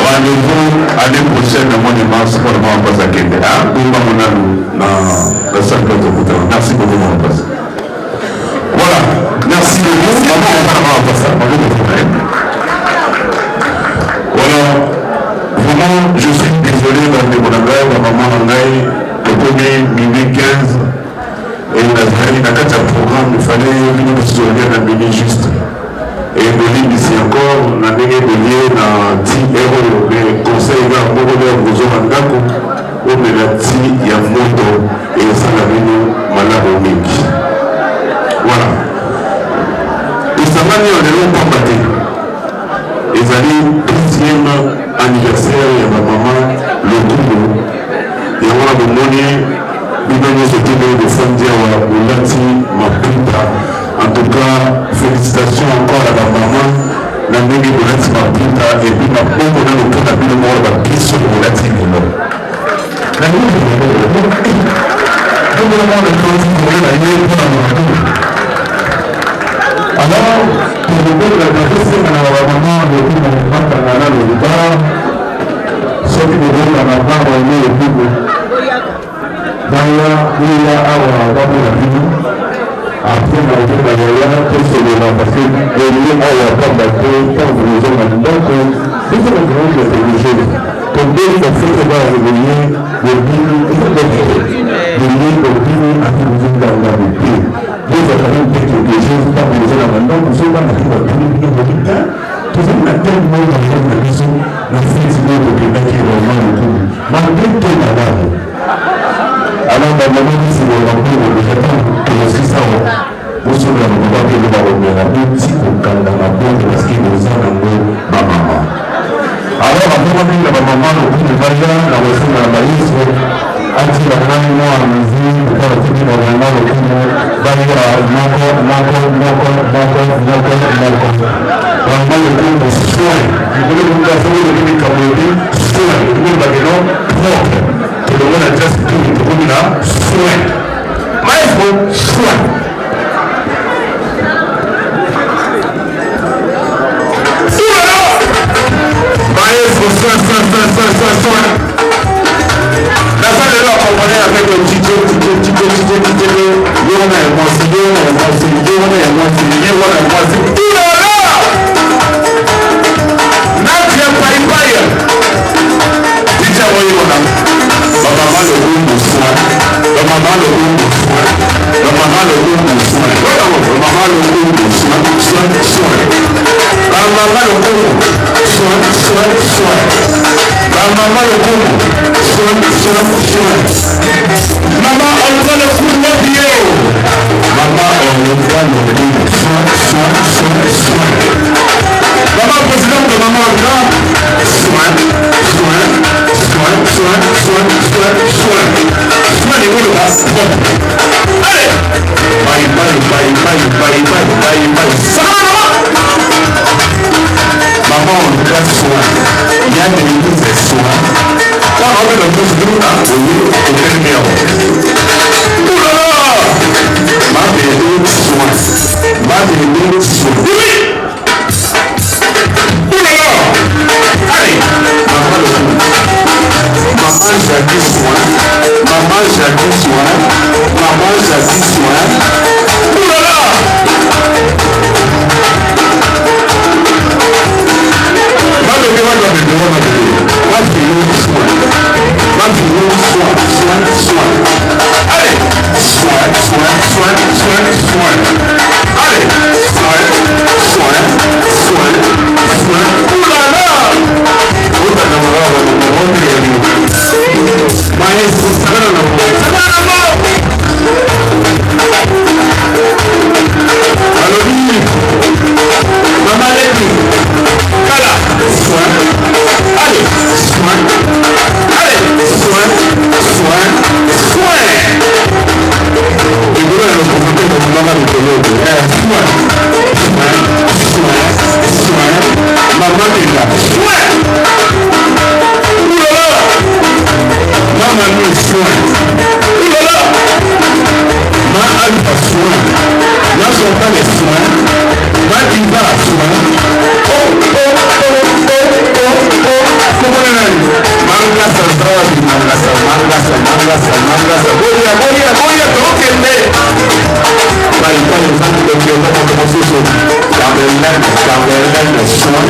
Rendez-vous année prochaine, au mois de mars, pour le moment, pas à Kenya. Merci beaucoup, mon passe. Voilà, merci beaucoup. Voilà, vraiment, je suis désolé dans les monographes, la maman en aille, le premier minuit 15, et il a un programme, il fallait une historienne à minuit juste. Et Bolivie ici encore, on a gagné dans 10 euros, mais conseil à beaucoup de vous en d'accord, on a dit il y a moto et ça l'a venu malabonique. Voilà. Et ça m'a mis en élan pas battu. Et ça dit, 10e anniversaire, il y a ma maman, le couple. Et on a demandé, il va nous aider de fonder à Boulati, ma puta. En tout cas, félicitations encore à la maman. La négé de l'être ma puta et puis ma pauvre dans le cas de la mort de la question de la tigre. La négé de l'être alors, pour vous dire la question de la maman de tout le départ, ce qui devait la maman est le double. D'ailleurs, il y a à avoir la vie. Après, on a été d'ailleurs, tout ce moment, parce que les lieux à la porte d'accueil, quand vous les avez donc, c'est ce que vous avez obligé. Comme deux personnes qui vont réveiller, le dîner, il faut le dîner pour dîner à tout le monde dans la vie. Deux personnes qui ont des choses, pas vous les avez maintenant, vous savez, on a dit, on a dit, tout ça, on a tellement dans la maison, la fête, c'est le Québec qui est vraiment le coup. Malgré tout, madame. Alors, dans le moment où c'est le remplir, j'attends que je suis ça. Pour ceux qui n'ont pas pu le voir, on a un petit peu dans la porte parce qu'il nous a donné ma maman. Alors, après, on a dit la maman, le coup de Maria, la reçue de la maïs, a dit la maman, moi, à la vie, pour faire le coup de Maria, le coup de Maria, vraiment le coup de soin. Vous voulez vous faire le coup de Cameroun, soin, le coup de Bagnon, propre. Que le monde a déjà tout le monde là, soin. Maestro, soin. Maestro, soin. La salle de l'or comprenait avec le DJ, Maman, on prend le coup de mon billet. Maman, on prend le coup de soin. Maman, président de maman, soin. Soin, niveau de base. Allez. Bye. Ça va, maman, on prend soin. Il y a des minutes de soin. Quand on met le pouce de nous, aucun numéro. Oulala! Ma bébé soin. Oui! Oulala! Allez! Maman le coup. Maman Jackie soin. Oulala! Ma bébé, soin. Allez, soin. Allez, soin. Oulala! Maestro, ça va allô, maman Lévi, Kala, soin. Allez, soin. Et vous allez le confronter comme maman de l'autre. Soin. Maman est là. Soin. Oulala. Maman est soin. Oulala. Ma alpha soin. pas les soins, va qui va à soin. Mangasa, Goya, Tokende. Par exemple, le Dieu va commencer sur Cabernet, soin.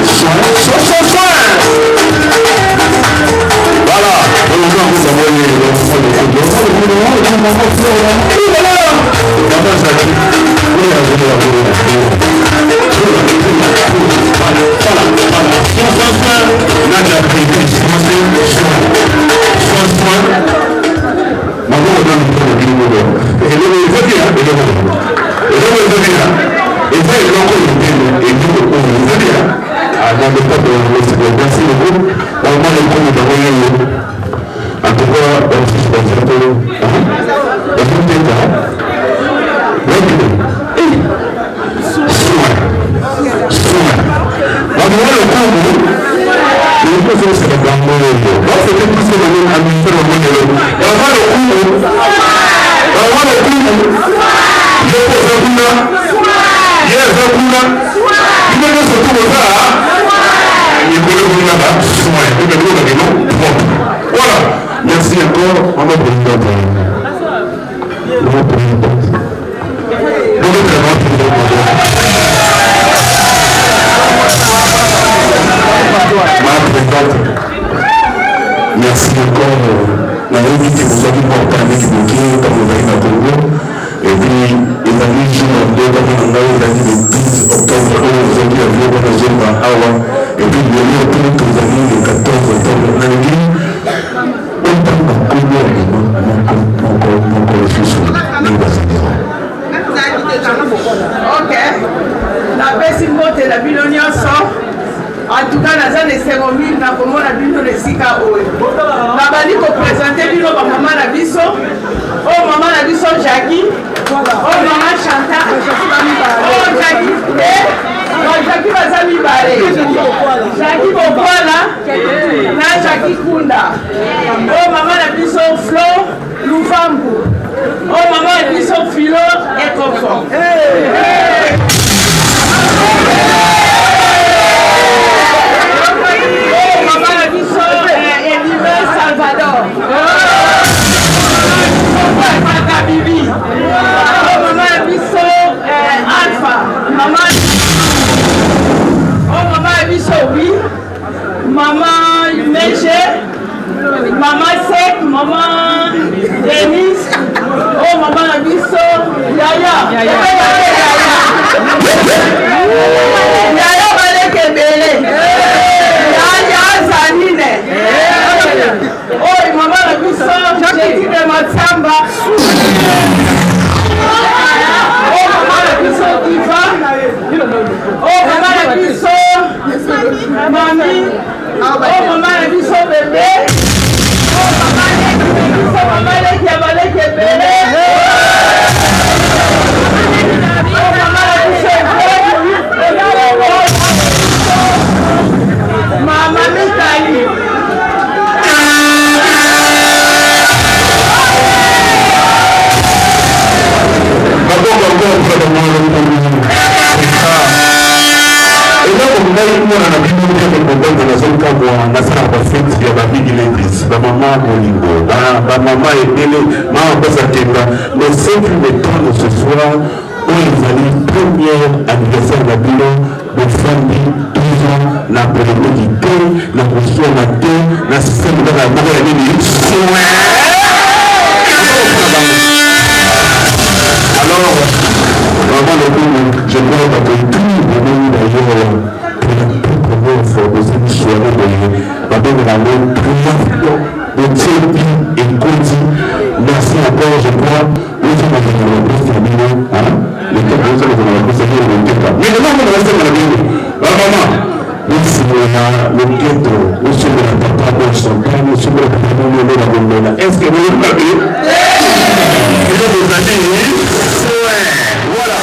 Voilà, vous savez, merci encore, on va merci encore. La réunion que vous avez portée avec Bouquet, comme vous avez dans Congo. Et puis, les amis, je m'en donne comme on a eu le 10 octobre, vous avez vu la zone à Awa. Et puis, il y a eu tous les amis le 14 octobre. On a dit, on parle de Congo, mon collectif, ok. La Besimote, la Bilonia sort. En tout cas, la zone est cérémonie, na comment la bino le sika oe. La bali ko présenter bino ba maman la biso. Oh maman la biso Jackie. Oh maman Chantal. Oh Jackie. Oh Jackie bazami bare. Jackie Bokwala. Na Jackie Kunda. Oh maman la biso Flo Lufambu. Oh maman la biso Philo et Confort. Salvador. Bibi. Oh maman biso Alpha. Maman. Oh maman biso oui. Maman Meche. Maman Sek. Maman Denise. Oh maman biso Yaya. Yaya baleke bele. Yaya Zanine. Oh, maman la biso, j'ai dit de Matsamba. Oh, maman la biso Diva. Oh, maman la biso Mami. Oh, maman la biso bébé. Oh, maman la biso, maman la biso bébé. Oh, maman la biso maman Mitali. Mais c'est le temps de ce soir où ils allaient premier anniversaire de la bilan de famille 12 ans, la périodité, la position de la terre, la système de la mort et alors, vraiment, je crois qu'après tout, vous d'ailleurs, pour la plus première de cette soirée de la même prière de Tchépi et Kodi. Merci encore, je crois, nous sommes dans la terminé, le temps que nous sommes dans la procédure de l'État. Mais maintenant, on va rester dans la vie. Maman, nous sommes le ghetto, nous sommes dans la papa, nous sommes dans la papa, est-ce que vous l'avez? Et donc, vous avez dit, voilà.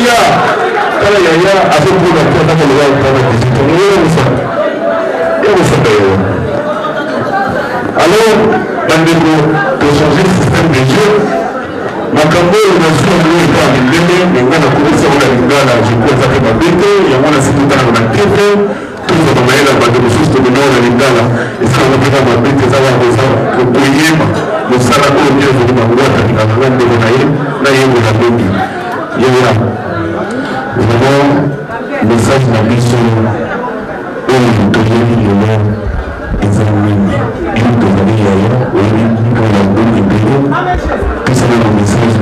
yaya kala yaya azokuna kuona kama wao kama kizito wewe sana yeye sana yeye alors bandeko pour changer le système de jeu makambo unazua mwe kwa milele ngana kuuza wala ngana jikwa zake mabete ya mwana siku tano na kefe tuzo kwa maela bandeko sisi tumeona ngana isana kupika mabete za wao za kuyema musala kwa ndio kwa ngota kwa ngande na yeye na yeye na bebi yeye vraiment message na biso oyo toyeli lelo eza mingi ili tozali yaya oyebi nkala ngoni ebele pesana na message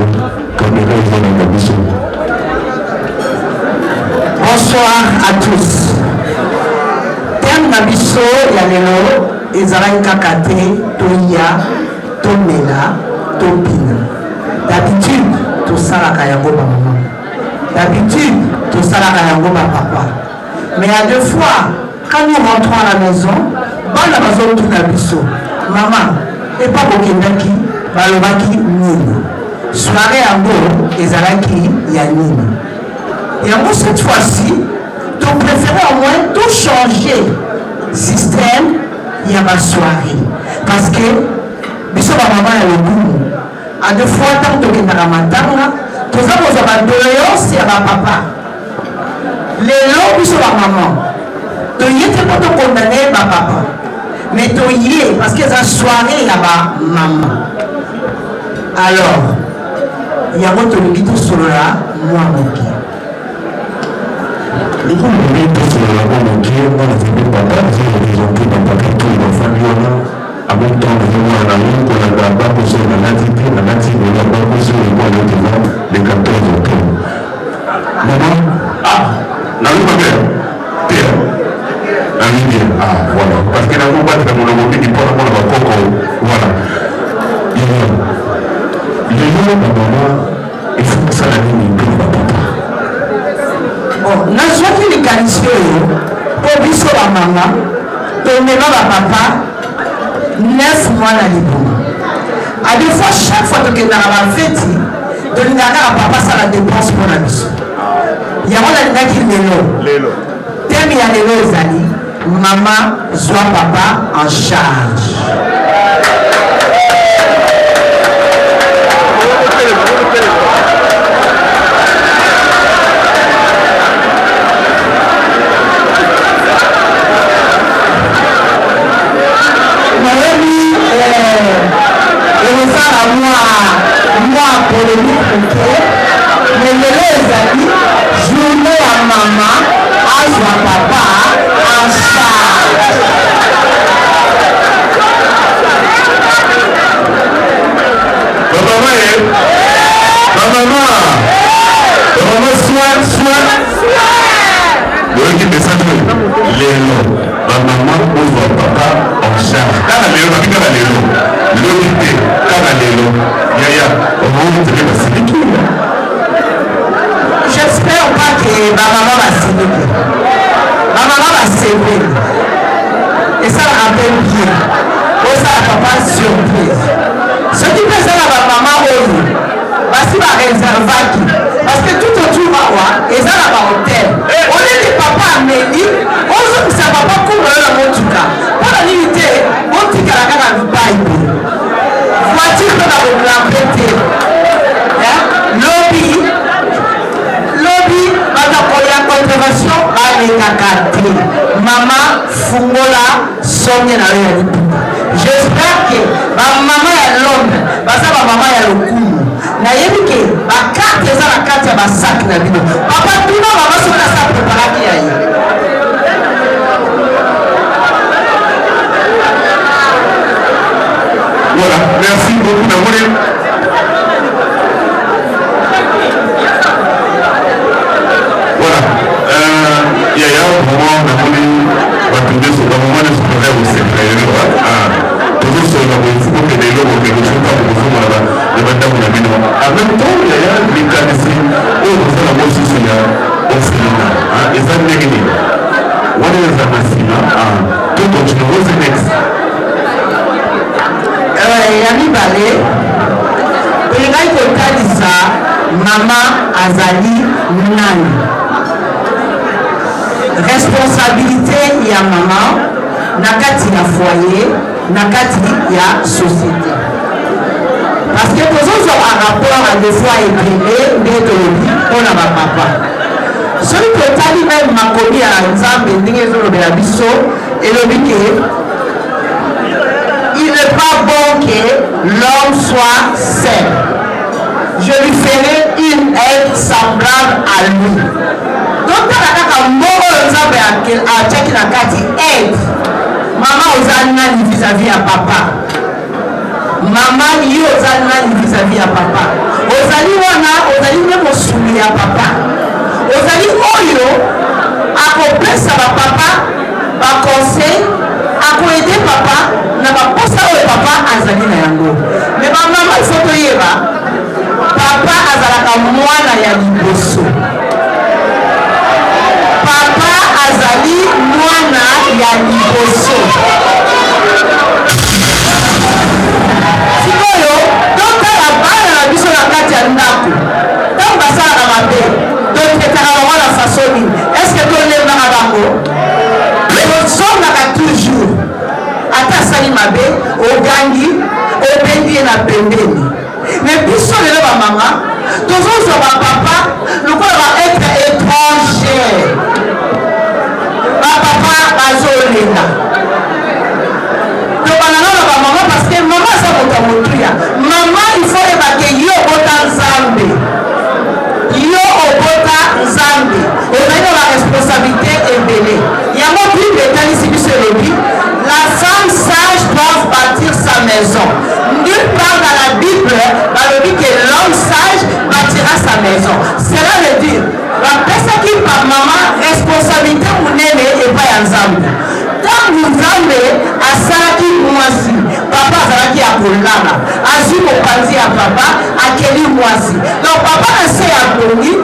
kamera eza na biso. Bonsoir à tous. Thème na biso ya lelo ezalaki kaka te toya tomela tobina. D'habitude tosalaka yango bamama, d'habitude tosalaka yango bapapa, mais à deux fois quand nous rentrons à la maison bana bazotuna biso mama epa kokendaki balobaki nini soirée yango ezalaki ya nini yango cette fois-ci to préféré au moins tout changer système ya basoirée parce que biso bamama ya lokumu à deux fois tant tokendaka matanga toza kozwa badoléance ya bapapa lelo biso bamama toye te po tokondane bapapa mais toye parce que eza soirée ya bamama alors yango tolingi tosolola mwa moke likombi tosolola mwa moke mwana zebe papa ezolorizoke bapaka to bafandi wana en même temps nazomona na ye kolanda bakoso nalati te nalati lola bakoso ekwana teza le 14 octobre mama naluka bien bien bien voilà parce que nango batela molongo mingi mpona mona bakoko voilà lelo bamama ifo kosala nini mpe na bapapa bon nazwaki likanisi oyo mpo biso bamama tomema bapapa 9 mois na liboma à deux fois chaque fois tokendaka bafeti tolingaka kaka papa asala dépense mpo na biso yango nalingaki lelo teme ya lelo ezali mama zwa papa en charge moi polémique mais lelo ezali journée ya mama azwa papa en charge bamama soin boyoki message lelo bamama ozwa papa en charge kaka lelo babi kaka lelo loki te kaka lelo yaya omootele basiliki j'espère pas que bamama basiliki bamama basepeli esalaka mpe bien osala papa surprise soki mpe ezala bamama oyo basi bareservaki parce que tout autour awa eza na bahotel oleki papa ameli ozokisa papa kumbala na motuka mpona nini te otikala kaka bipai te voiture mpe na koblampe te lobi batakoya contravention balekaka te mama fungola songe na yo ya liputa j'espère que bamama ya londres baza bamama ya lokumu nayebi ke bakarte eza na kati ya basak na bino papa tuna mama soki asa preparaki ya ye voilà merci beaucoup namoni voilà yaya vraiment namoni batunde soka mama ne sokaka oseprere tozosola boifuko kende eloko kekosoka kokosomona ya bandako na bino en même temps yaya likanisi oyo kosala mosusu ya orphelina eza ndenge nini wana eza na nsima to continue what's the next ya mibale tolingaki kotalisa mama azali nani. Responsabilité ya maman nakati ya foyer, nakati ya société. Parce que tous ont un rapport à des fois éprimé d'étologie pour la papa. Celui qui est allé même ma commis à Nzambe, il n'est pas bon que l'homme soit seul. Je lui ferai une aide semblable à lui. Donc, quand on a aide, maman aux animaux vis-à-vis à papa. Maman yo aux animaux vis-à-vis à papa. Aux animaux même au soumis à papa. Aux animaux yo, à compléter ça va papa, va conseil, à aider papa, n'a pas pensé au papa à Zali na yango. Mais maman il faut que yeba. Papa azalaka mwana ya liboso. Papa azali mwana ya liboso. Sikoyo, donc la bana na biso na kati ya ndako. Donc basala na mabe. Donc etaka bango na façon nini? Est-ce que to lembaka bango? Tozongaka toujours. Ata sali mabe, ogangi, obendi na pembeni. Mais biso lelo ba mama, tozozwa ba papa, lokola ba être étranger. Ba papa bazolenga. Tobanana na ba mama parce que maman sa moto motuya. Maman il faut évacuer yo bota nzambe. Yo obota nzambe. On a la responsabilité ebele. Yango Bible etalisi biso elobi, la femme sage doit bâtir sa maison. Nulle part dans la Bible, on dit que l'homme sage bâtira sa maison. Cela veut dire, la personne qui par maman, responsabilité ou n'aime et pas ensemble. Quand vous avez à Saraki Mouassi, papa Saraki à Kolana, à Zuko Panzi à papa, à Kelly Mouassi. Donc papa a essayé à Kongi,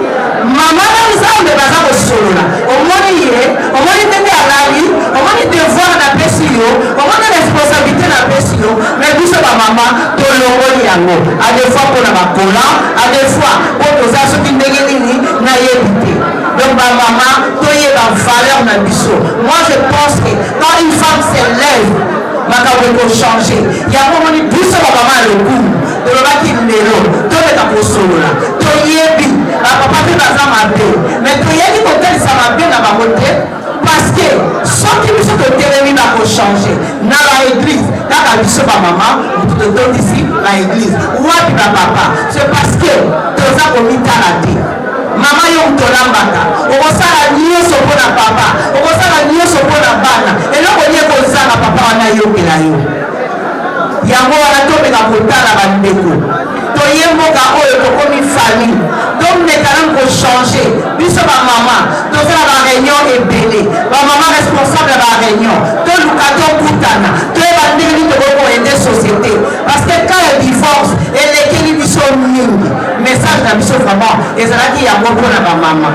maman n'a pas de bazar au sol. Au moins, il est à la vie, au moins, il devoir la PSIO, au moins, la responsabilité de la PSIO, mais vous savez, maman, tout le monde y a mot. À des fois, pour la cola, à des fois, pour nos assos qui n'a évité. Donc, ma maman, tout y est en valeur dans le biseau. Moi, je pense que quand une femme s'élève, ma il faut changer. Il y a un moment où plus ma maman a le goût. De l'autre qui est mélo, tout est à console là. Tout y est bien. Ma papa fait dans ma paix. Mais tout y est qui côté ça m'a bien dans ma côté. Parce que ceux qui me sont de télévis n'a pas changé. Dans l'église, quand la biseau ma maman, vous te donne ici l'église. Ou à ma papa. C'est parce que tout ça comme il t'a raté. Mama yo mtolambaka okosala nyonso mpona papa okosala nyonso mpona bana eloko nie kozanga papa wana yokela yo yango wana tobeka kotala bandeko toye mboka oyo tokomi famille tomekana kochange biso bamama tozala baréunion ebele bamama responsable ya baréunion toluka tokutana toyeba ndenge nini tokokoende société parce que quand le divorce elekeli biso mingi message na biso vraiment ezalaki yango mpona bamama.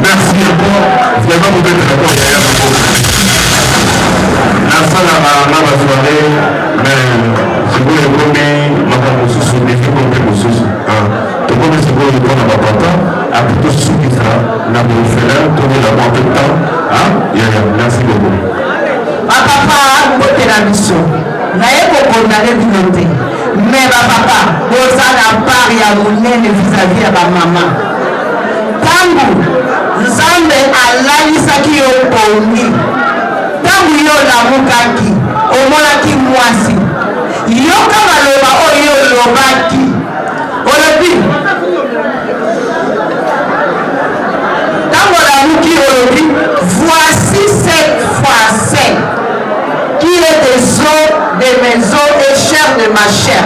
Merci encore. Vraiment, vous êtes d'accord. La salle à la soirée, mais si vous les prenez, madame Moussou, défi comme Moussou. Tout le monde se pose pour la papa, après tout ce qui sera, la bonne fête, tourner la bonne de temps. Merci beaucoup. Ma papa, vous êtes la mission. Naye kokondane binote. Mais ma papa, vous avez la part ya monene vis-à-vis à ma maman. Tangu, Nzambe alalisaki yo poni. Tangu yo lamukaki, omonaki mwasi. Yoka maloba oyo lobaki. Olobi. Tangu lamuki olobi, voici cette fois qui est des os de mes os et chair de ma chair.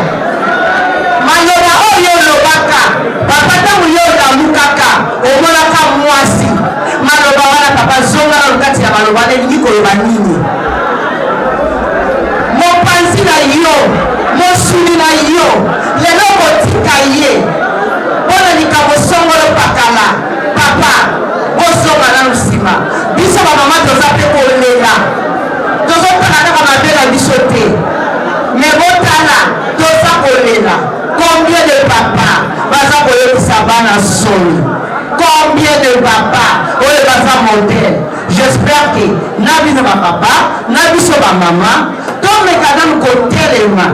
Maloba oyo lobaka, papa tangu yo lamukaka, omonaka mwasi. Maloba wana papa zonga na lukati ya maloba nelingi koloba nini. Mopanzi na yo, mosuli na yo, lelo kotika ye. Bona likambo songolo pakala, papa, bozonga na lusima. Biso ba mama toza pe kolela. Tozo tala kaka mabela biso te. Mais botala, toza kolela. Combien de papa baza koyebisa bana solo. combien de papas oyo baza modèle? J'espère que na biso ba papa, na biso ba maman, tomeka nanu kotelema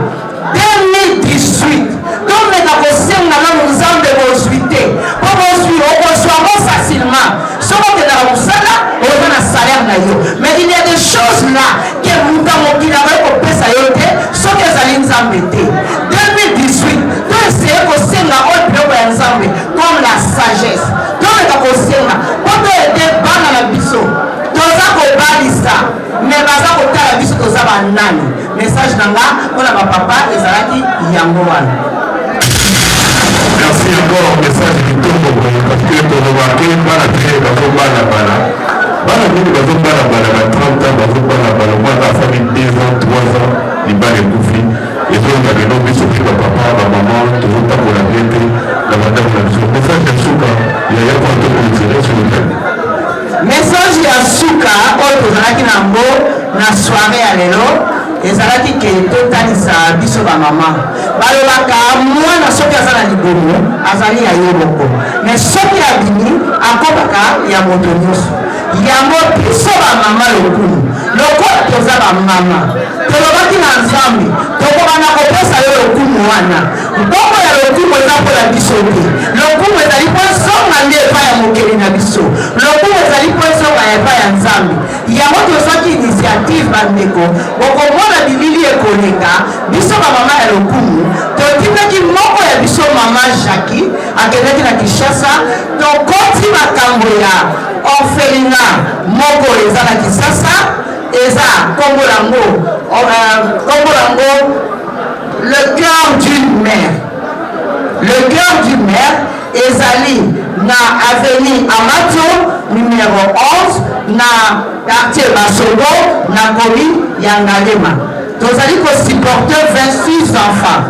2018 tomeka kosenga nanu nzambe bozwi te po bozwi okozwango facilement soki okendaka mosala oza na salaire na yo, mais il y a des choses là ke muta mokili akoki kopesa yo te soki ezali nzambe te. 2018 to eseye kosenga oyo biloko ya nzambe comme la sagesse, tomeka kosenga po toyede bana na biso toza kobalisa mais baza kotala biso toza banani. Message nanga mpona bapapa ezalaki yango wana. Merci encore, message du Togo, parce que pour remarquer, bana te bazobana bana. Bana mingi bazobana bana ba 30 ans bazobana bana, moi la famille 2 ans, 3 ans, libala ekufi. Ezonga lelo biso mpe bapapa, bamaman, tozotambola bien te na bandako na biso. Message ya suka, yaya kwa tokolitire sur le thème. Message ya suka oyo tozalaki nango na soirée ya lelo ezalaki ke totalisa biso bamama balobaka mwana soki aza na libomo azali ya ye moko, mais soki abimi akobaka ya moto nyonso. Yango biso bamama lokumu lokola toza bamama tolobaki na nzambe tokobana kopesa yo lokumu wana. Mbongo ya lokumu eza mpola biso te, lokumu ezali mpo zonga nde epai ya mokeli na biso, lokumu ezali mpo zonga epai ya nzambe. Yango tozwaki initiative bandeko, bokomona bilili ekoleka biso bamama ya lokumu totindaki moko ya biso mama Jackie akendaki na Kinshasa, tokoti makambo ya orphelina moko eza na Kinshasa, eza kombo lango le cœur d'une mère. Le cœur d'une mère ezali na avenue Amato numéro 11 na quartier Basogo na commune ya Ngalema. Tozali ko supporter 26 enfants,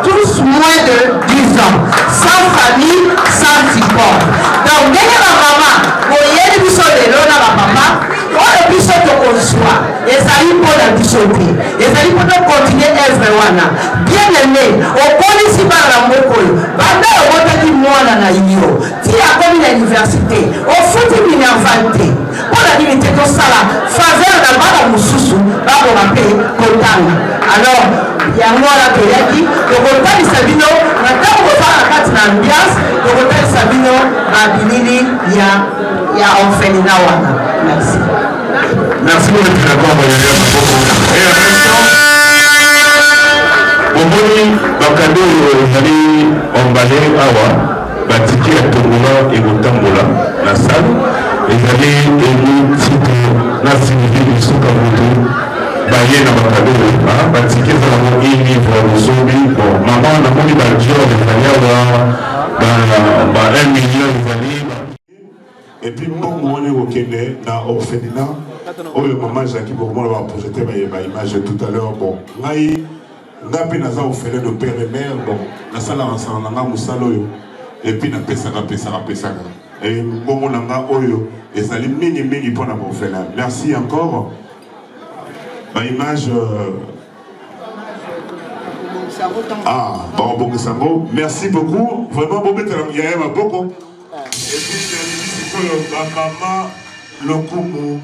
tous moins de 10 ans, sans famille, sans support. Donc ndenge ba mama boyeli biso lelo na ba papa oyo biso tokozwa ezali mpona biso te, ezali mpo tokontinue œuvre wana. Bien aimé okolisi bana na moko oyo banda obotaki mwana na yo ti akomi na université ofuti minerval te mpona nini te tosala faveur na bana mosusu baboma mpe kotanga. Alors yango wana toyaki tokotalisa bino na ntango kosala na kati na ambiance, tokotalisa bino babilili ya orphelinat wana. Merci. Merci pour le d'accord, et à l'instant, Bomoni, Bakado, Zali, emballé, Awa, Batiki, Atomola, et Gotambola, la salle, et Zali, Elu, Tito, Nassimibi, Soukamoto, Baye, na Bakado, Batiki, Zalamo, Ili, Zobi, bon, maman, Namoni, Badjo, Zali, Awa, 1 million, Zali, et puis, bon, on est au Kenya, dans orphelinat. Oh, le maman Jackie, pour moi, on va projeter ma image tout à l'heure. Bon, n'a pas naza orphelin de père et mère. Bon, la salle ensemble, on a moussalo. Et puis, on a pesaka. Et bon, on a oyo. Et ça les mini pour la orphelin. Merci encore. Ma image. Bon, Sango. Merci beaucoup. Vraiment, bon, il y a beaucoup. Et puis, maman, le coup.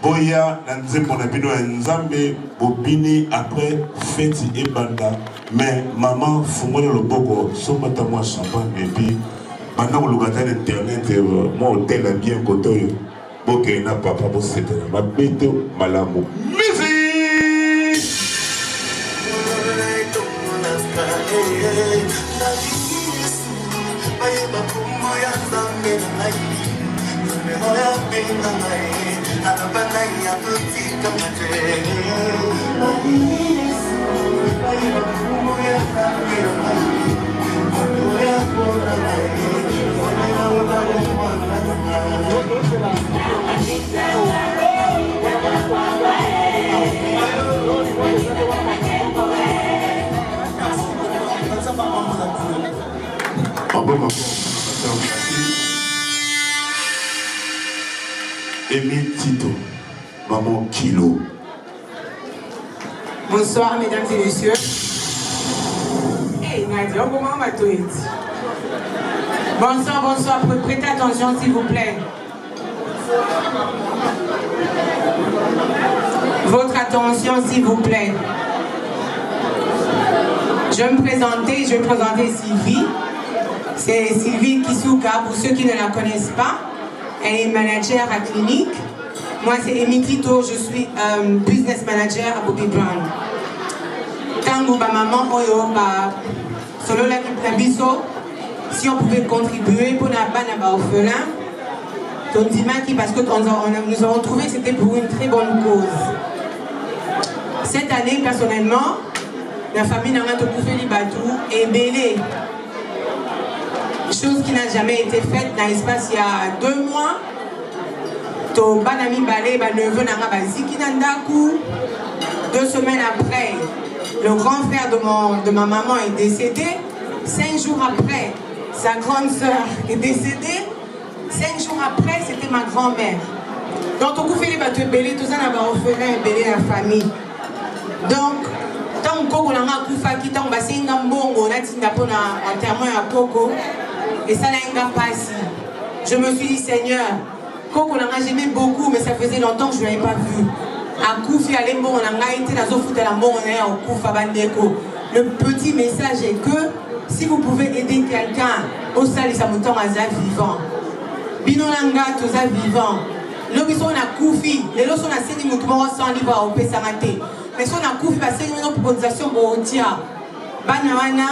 Boya Nanzembo na bino nzambe bobini après fête et banda, mais maman fumole le boko somata moi champagne et puis pendant le gâteau internet moi hôtel bien côté boké na papa bo c'était ma bête malamu musique. Émile Tito, maman Kilo. Bonsoir mesdames et messieurs. Hey Nadia, comment va-t-il? Bonsoir, bonsoir. Prêtez attention, s'il vous plaît. Votre attention, s'il vous plaît. Je vais me présenter, Sylvie. C'est Sylvie Kisuka, pour ceux qui ne la connaissent pas. Elle est manager à clinique. Moi, c'est Emi Tito, je suis business manager à Bobby Brown. Tango, maman, oyo, solo la biso, si on pouvait contribuer pour la banane orphelin, parce que nous avons trouvé que c'était pour une très bonne cause. Cette année, personnellement, la famille n'a pas fait les bateaux et belé. Chose qui n'a jamais été faite dans l'espace il y a 2 mois. To banami balé, neveu n'a pas ziki nandaku. 2 semaines après, le grand frère de ma maman est décédé. 5 jours après, sa grande sœur est décédée. 5 jours après, c'était ma grand-mère. Donc, on fait les bateaux belé, tout ça n'a pas orphelin et belé la famille. Donc, tant que on a coupé, tant que on a bongo, on a dit qu'on a enterrement à Coco, et ça n'a pas passé. Je me suis dit, Seigneur, Coco, on a j'aimé beaucoup, mais ça faisait longtemps que je ne l'avais pas vu. À Koufi, à Lembo, on a été dans le foot à la mort, on est à Koufa Bandeko. Le petit message est que si vous pouvez aider quelqu'un au salis à mouton à vivant, Binolanga, tout ça vivant. Nous sommes à Koufi, les lots sont à Séni Moutoumoro sans livre au Pessamate. Mais si on a Koufi, parce que nous avons une proposition pour Otia. Banawana,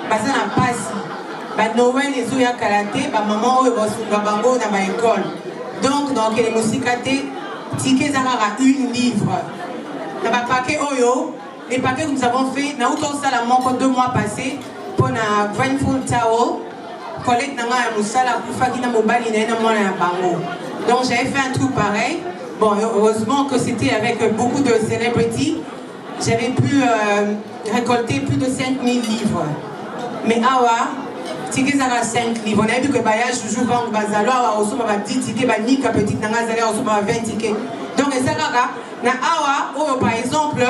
Bazana Passi. Noël, les Oya Kalate, maman, Bango, dans ma école. Donc, les musicatés, tickets Zara, 1 livre. Dans le paquet Oyo, les paquets que nous avons fait, nous avons fait la 2 mois passés pour la Grandful Towel. Collègue Nanga Moussala, Koufa, qui n'a mobile, il n'a pas Bango. Donc, j'avais fait un truc pareil. Bon, heureusement que c'était avec beaucoup de celebrities. J'avais pu récolter plus de 5000 livres. Mais awa, tickets à 5 livres. On a vu que Bayage toujours vend Bazalo, awa, on a 10 tickets, Nika petite Nangazale, on a 20 tickets. Donc, ça na awa, par exemple,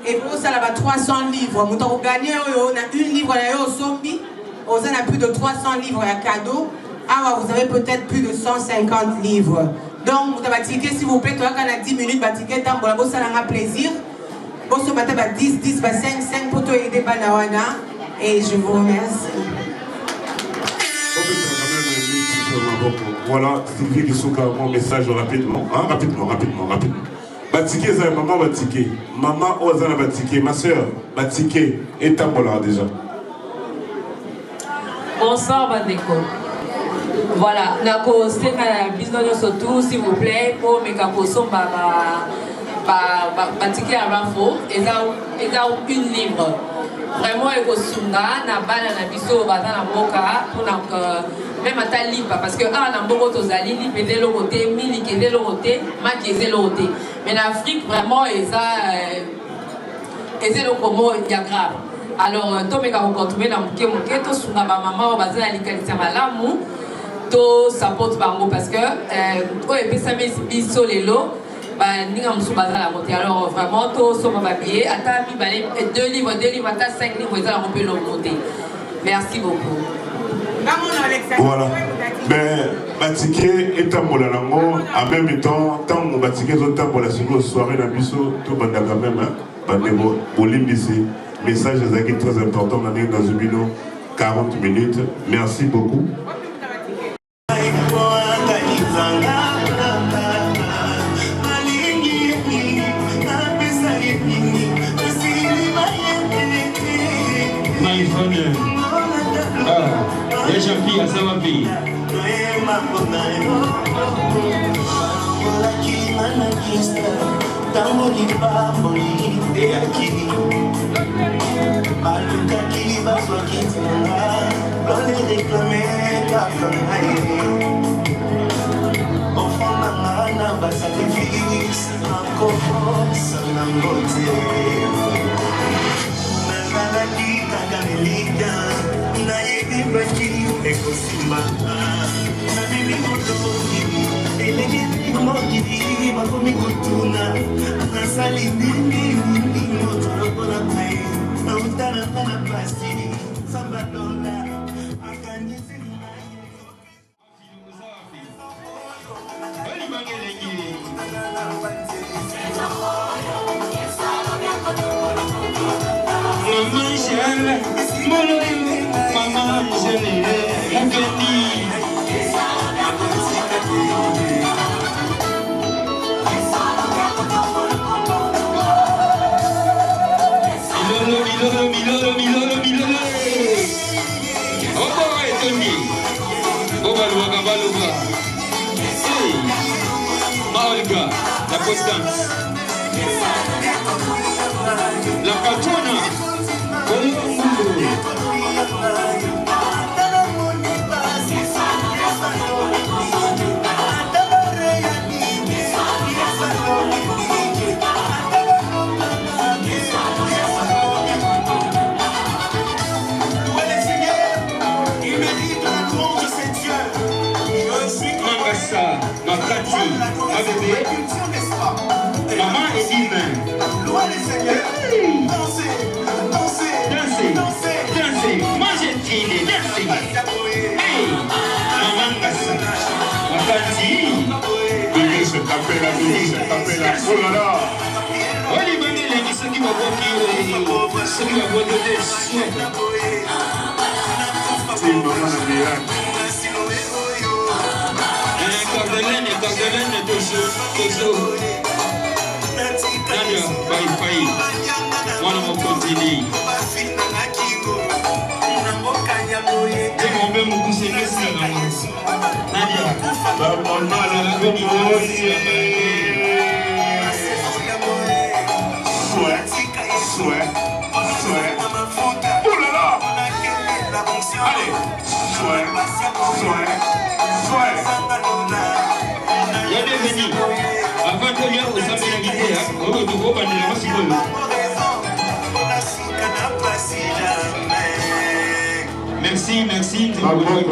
et ça là 300 livres. Nous avons gagné, on a 1 livre au Sombi, on a plus de 300 livres à cadeau. Awa, vous avez peut-être plus de 150 livres. Donc, vous avez ticket, s'il vous plaît, tu as 10 minutes, ticket, ça a plaisir. Bon, ce matin, 10, 5 pour te aider, Banawana. Et je vous remercie. Voilà, Sylvie Kisuka, mon message rapidement. Rapidement. Batiké, c'est maman Batiké. Maman Ozana Batiké, ma soeur Batiké et Tambola déjà. Bonsoir, Bandeko. Voilà, nako c'est la business surtout, s'il vous plaît, pour mes capossons, ticket à l'info, et là, 1 livre. Vraiment, il faut sunga, na bana na biso, na moka, pour même à ta libre, parce que na mboko tozali, li pede le côté, mili kede le côté, ma kede le côté. Mais en Afrique, vraiment, et c'est le comment il y a grave. Alors, to meka recontribuer dans moke, to sunga ba maman, ba zala likalisa malamu. To support bango parce que epesami biso lelo ninga mosusu baza la moté. Alors vraiment to soma babillet ata mibale 2 livres ata 5 livres ezala mpe lo moté. Merci beaucoup. Voilà. Mais Batiké et Tambola nango en même temps tant Batiké zotambola sur nos soirées na biso to banda quand même bandebo olimbisi message est très important dans une bino 40 minutes. Merci beaucoup. Deixa a pia, essa é uma pia. Ecosimba, na mimi motoki, elege motoki, makomi kutuna, nasali nini motola kai, na utana pasi, samba dola, akanyisi. Maolga, la Constance, la Katona, Makati, ma bébé, maman et Dime. Dansez, mangez tine, dansez. Hey, maman Kassa, Makati, il se tapait la vie, se tapait la oh là là. On est venu les ceux qui vont donner soin. C'est une maman de miracle. Cordelaine, toujours. Nadia, Faï, moi on continue. Et mon bébé me couche Nadia, Souhait. Oh là là. Allez, souhait. Il y a des vénis. Avant que l'heure vous savez la guitare, on va vous prendre la masse. Merci. Maboko,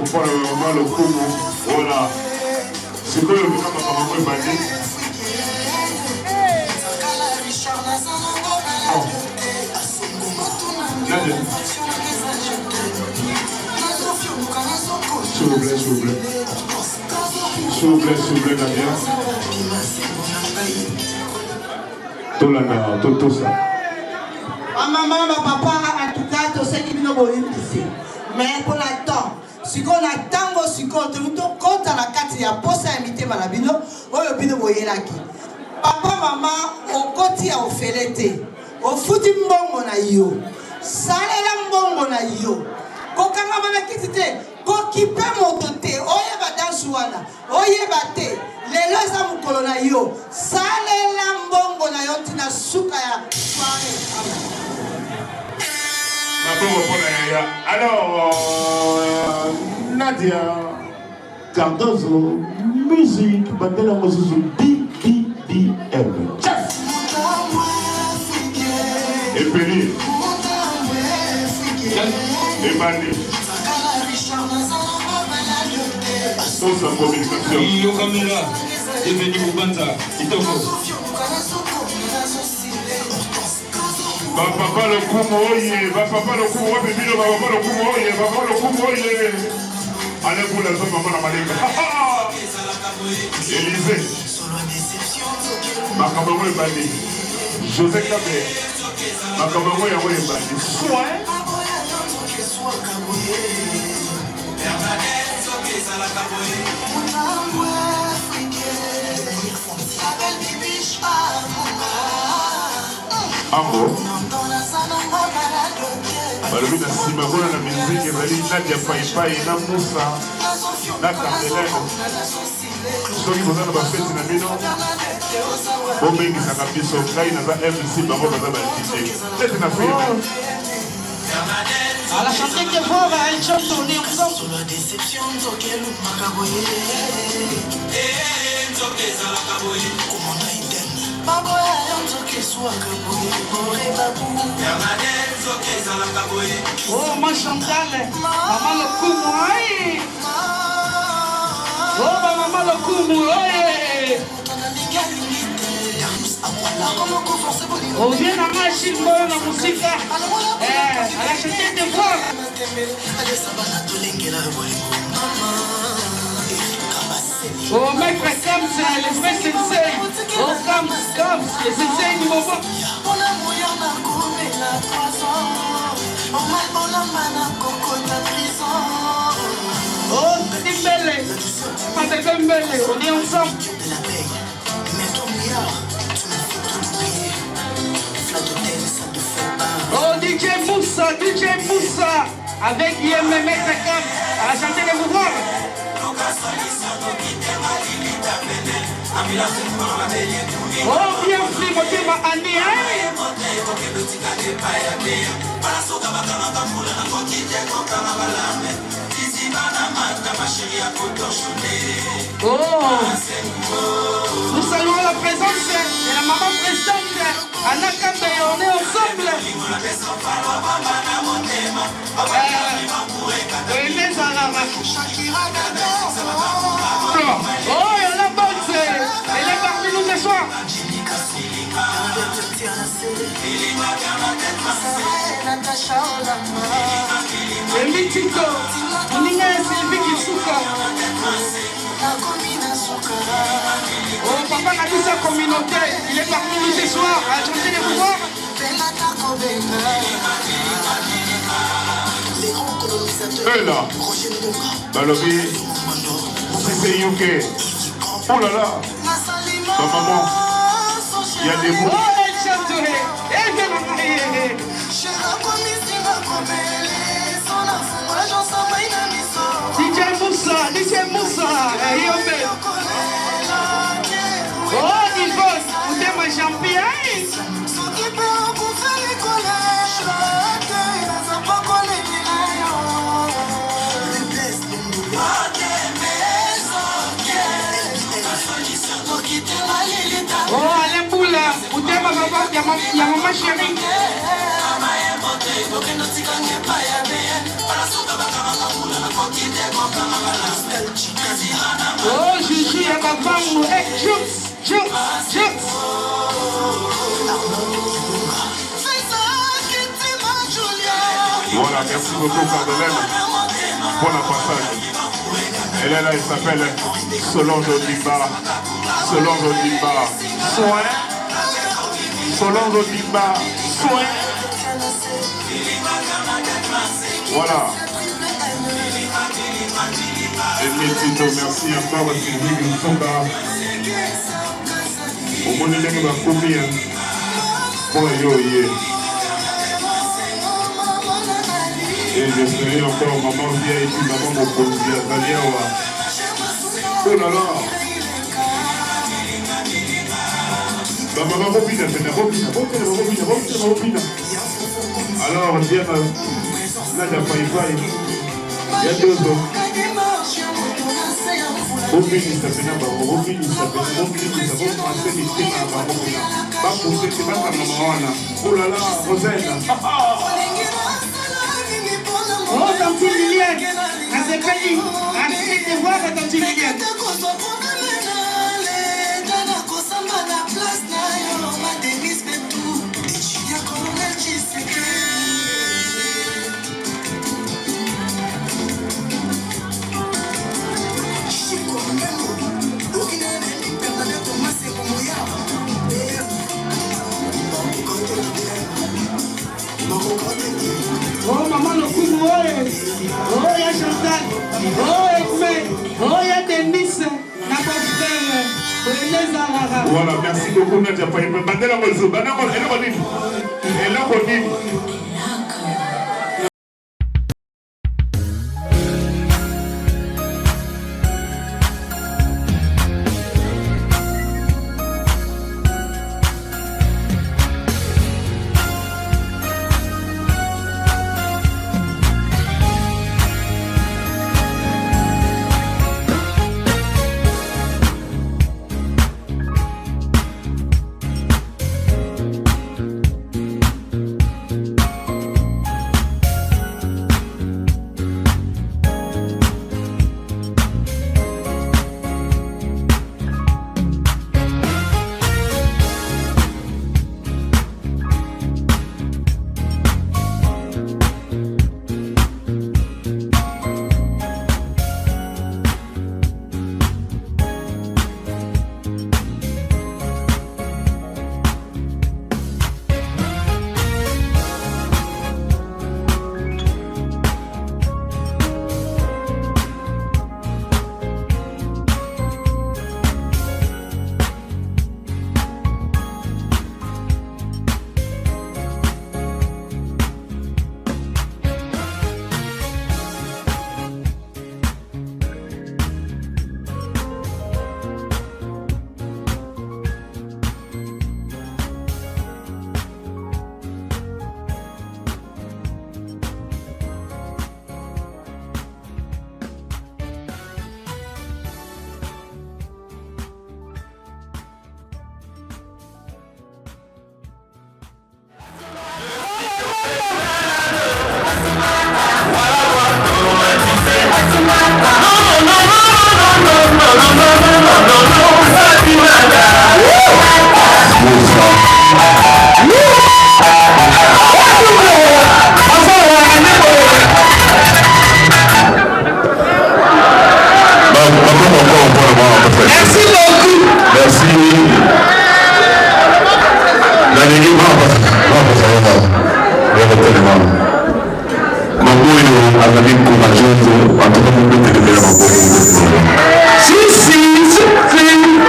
pour le moment, le coup. Voilà. C'est quoi le moment, maman, il m'a dit? S'il vous plaît, Nadia. Tout ça. Maman, papa, en tout cas, tout ce qui nous voit ici. Mais pour l'instant, si on attend, si on compte à la carte, il y a pas ça imiter Malabino, on va bien voyer là qui. Papa, maman, on continue à faire l'été. On fout du bon na yo. Ça est bon na yo. Kokanga mana kitite. Kokipe motote. Oye badan suana. Oye bate. Lelo za mukolo na yo. Ça est bon na yo tina suka ya. Alors, Nadia Cardozo, musique, Bandela Mosusu, BBM. Et Péli. Et Mani. Sans sa communication. Yo Kamela, devenu Bubanta, Itoko. Papa le Koumoye, papa le Koumoye, bébé le papa le Koumoye, papa le Koumoye. Allez pour la zone, maman la Malika. Élysée. Makamamo est banni. José Kabé. Makamamo est banni. Soit. Ambo. balobi na nsima mpona na miziki ezali nadia paipai na musa na candelene soki boza na bafeti na bino bobengisaka biso ngai naza mc bango baza bainvité tete na filme. À la chanter que vous, elle chante tourner ensemble. Sur la déception, Nzoké Louk Makaboye. Commandant Iden. Baboya, Nzoké Swakaboye. Boré Babou. Bernadette, Nzoké Zalakaboye. Oh, moi Chantal, maman le Koumou, aïe. Oh, maman le Koumou, aïe. On vient à machine pour la musique. À la chanter de voix. Oh, maître Kams, les vrais sensei. Oh, Kams, les sensei du moment. na 3 ans. On m'a bolamba na coco na prison. Oh, Timbele. Pate Timbele, on est ensemble. De la paix, mais ton milliard, tu me fais tout oublier. Flat d'hôtel, ça te fait pas. Oh, DJ Moussa, avec IMM Takam, à la santé de vous voir. Oh, bien pris, motema Andy, hein? Oh, nous saluons la présence de la maman présidente Anna Kambe, on est ensemble. Oh, il y a la bonne, elle est parmi nous ce soir. Emitiko, Ninga Sylvie Kisuka. Oh, papa a dit sa communauté, il est parmi nous ce soir, à chanter les pouvoirs. Eux là, Balobi, c'est UK. Oh là là, ma maman, il y a des mots. Oh, elle chante, elle vient de marier. DJ Moussa, Yombe. Oh, Yvonne, vous êtes ma championne. Oh, Alain Boula, vous êtes ma maman, il y a maman chérie. Oh, Juju, il y a ma femme, hey, Jux. Voilà, merci beaucoup Cardelène pour la passage. Elle est là, elle s'appelle Solange Odimba. Soin. Voilà. Et Métito, merci encore à Sylvie Goussonga. Au monde de l'année, combien? Pour yo. Et je serai encore maman vieille et puis maman Mokonzi à Zaliawa. Oh là là. Maman Bobina. Alors, viens, Nadia Faïfaï. Il y a 2 ans. Bobini, ça fait n'importe quoi. Bobini, ça fait oh là là, Roselle. Oh, Tante Liliane, à ce pays, à ce voir Tante Liliane. Oh, maman Lokumu, oh, il y a Chantal, oh, Ekme, oh, il y a Denis, na frère, voilà, merci beaucoup, Nadia Faye. Bandela Mozo, elle a Merci beaucoup. Merci.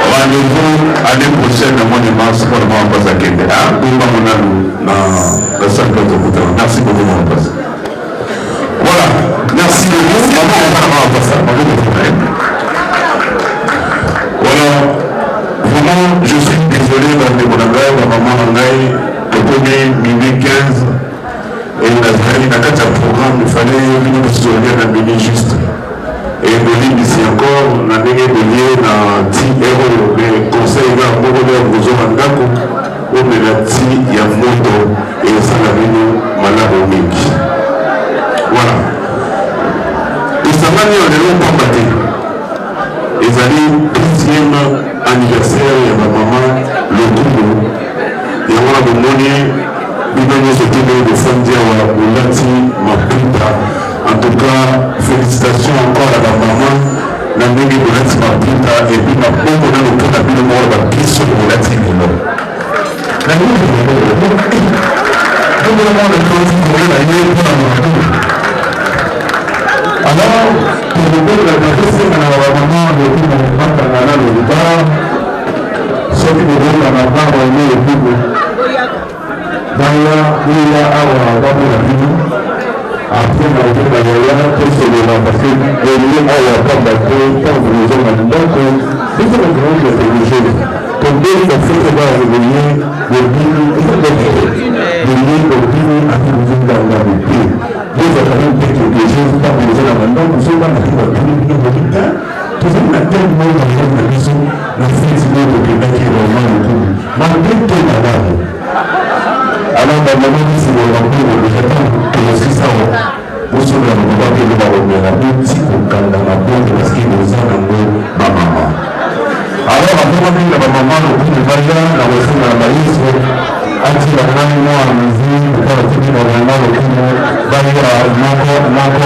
Rendez-vous année prochaine, le mois de mars, pour le mois de merci beaucoup, mon passe. Voilà, merci beaucoup. Voilà, vraiment, je suis désolé dans mon affaire, ma maman en aille, le premier minuit 15, et dans le programme, il fallait venir se souvenir d'un mini juste. Et le livre ici encore, on a gagné de lier dans 10 euros, mais conseil à beaucoup de vous en d'accord, ou de la 10 il y a moto et ça l'a venu malabonique. Voilà. Et ça m'a mis en élan pour battre. Et ça dit 10e anniversaire, il y a ma maman, le couple. Et on a demandé, il va nous souhaiter de Fondia ou Lati, ma puta. En tout cas, félicitations encore à la maman. La négé de Lati, ma puta. Et puis ma pauvre, on a le cas de mort, la pisse de Lati. La négé de Lati, alors, pour vous dire la vérité, c'est la maman de tout le monde, le départ, ce qui veut dire la maman, on est le double. D'ailleurs, il y a un dans la vie, après la vie de la vie, tout ce qui est parce que les lieux ont la porte d'accueil, quand vous les avez donc, c'est le grand de religieux. Comme deux personnes qui vont réveiller, le dîner, il faut le lieu pour dîner à tout le monde dans la vie. Deux familles des choses pas posées là maintenant, nous sommes dans la vie de l'État, nous sommes dans tel monde dans la maison, la fête de Québec qui est vraiment le coup. Malgré tout, madame. Alors, dans le moment où c'est le remplir, j'attends que je suis ça. Vous savez, on ne peut pas que le baron de la boutique, on calme dans la porte parce qu'il nous a dans ma maman. Alors, après, on dit la maman, le coup de Maria, la reçue de la maïs, ati la nani mo amazi kwa tiki na mama lokimo bali ya moko mama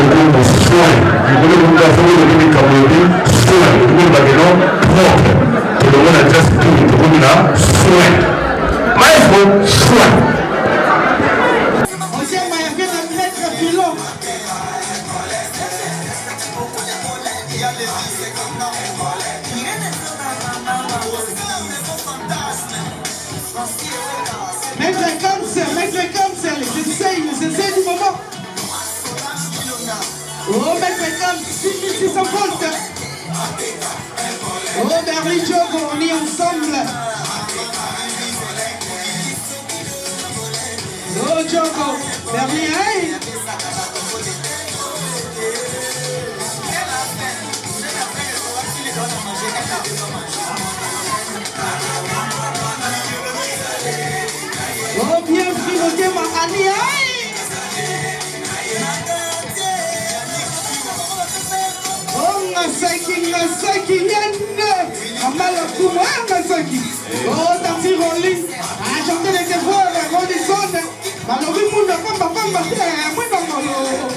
lokimo soin vous voulez vous faire le mini kamodi soin vous voulez bageno propre que le monde a just tout le monde là soin maestro soin j'essaie du moment. Oh, maître Cam, 6600 volts. Oh, Berly Jogo, on est ensemble. Oh, Jogo, Berly, hey. Oh, bien frigoté, ma Annie, hey. Ngasaki yende amala kuma ngasaki oh tanti rolling ah chanter les voix les Rolling balobi munda pamba te mwenda ngolo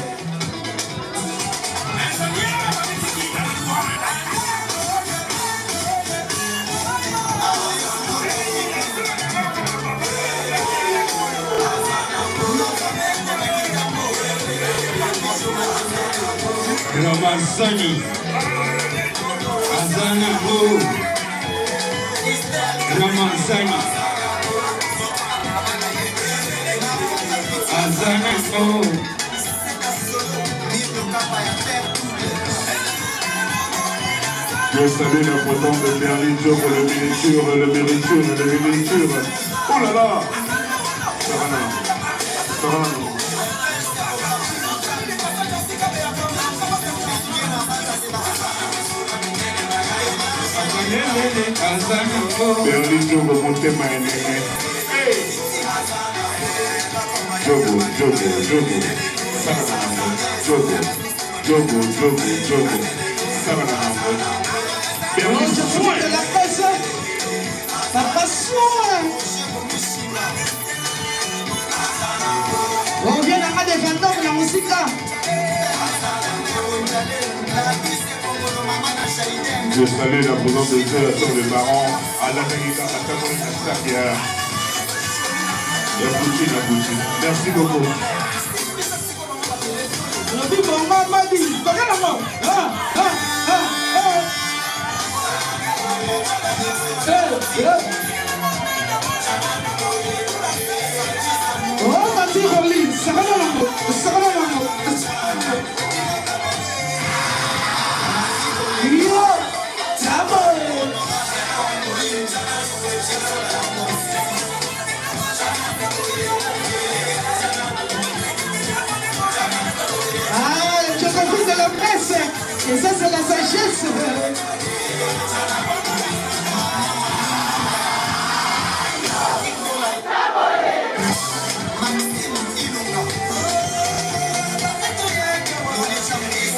Ramasani Azana Go Ramasani Azana Go Je salue l'importance de Berlin pour le mériture. Oh là là Savannah. Berlin Jogo Montema Nene. Jogo. Savannah. Berlin Jogo. On vient d'avoir des fantômes dans la musique. Je salue la présence de Dieu sur les parents. À la Naïka, à Tamouni, merci beaucoup. Je confie de la presse, et ça c'est la sagesse.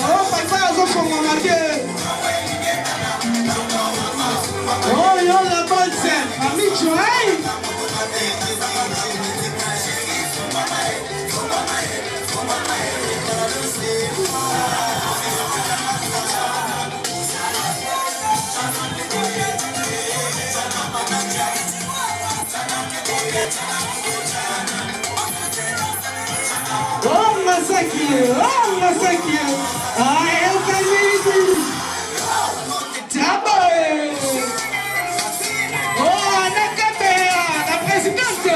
Oh, papa, je suis oh, yo, la bonne scène. Mamie, tu oh, massacre, ah, eu caminho. Oh, Ana Cabea, la présidente.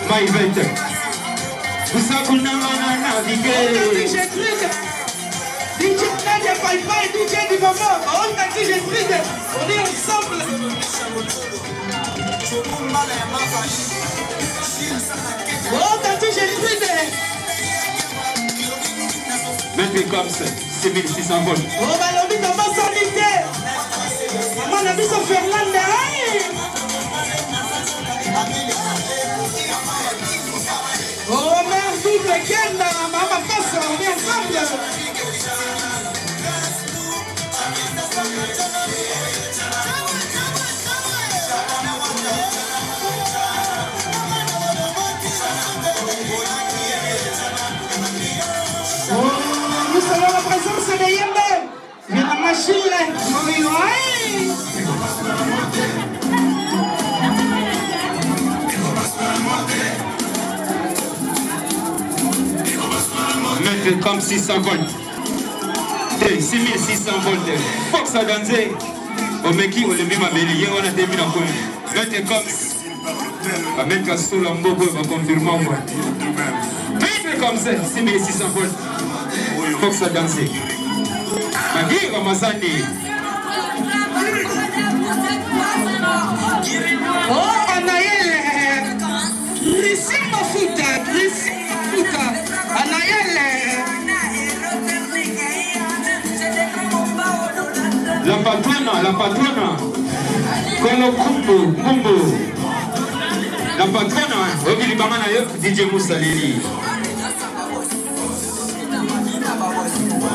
Maïvette, vous savez qu'on a navigué. DJ Nadia Paipa et DJ du moment. On a dit j'ai pris, on est ensemble. Oh, t'as dit j'ai pris. Mettez comme ça, 6600 volts. Oh, bah l'homme dans ma sanité. Maman, on a vu son Fernanda. Oh, merci, Ken, maman passe, on est ensemble. Nous sommes la présence de Yembe. Il y a la machine là. Mettez comme 600 volts. 6600 volts. Faut que ça danse. Au meki, on le met ma belle. On a terminé la commune. Mettez comme. Avec la soul en bobo, va confirmer moi. Mettez comme ça, 6600 volts. Faut que ça danse. Magi, Ramazani. Oh, Anaël. Christian Mafuta. Anaël. La patrona. Kolo Kumbo. La patrona, Ogili Bamana Yok, DJ Moussalini.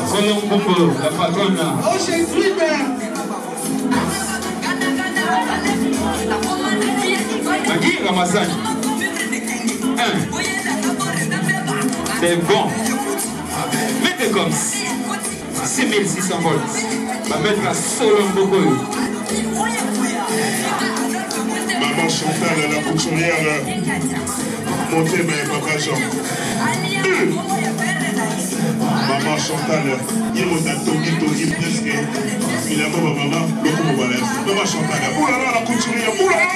Kolo Kumbo, la patrona. Oh, j'ai Twitter. Magui Ramazani. C'est bon. Mettez comme 6600 volts. Va mettre la solo Mbogo. Maman Chantal, la couturière, montez mes papa Jean. Maman Chantal, il m'a toqué presque. Il a ma maman, le coup de maman Chantal, oulala la couturière, oulala.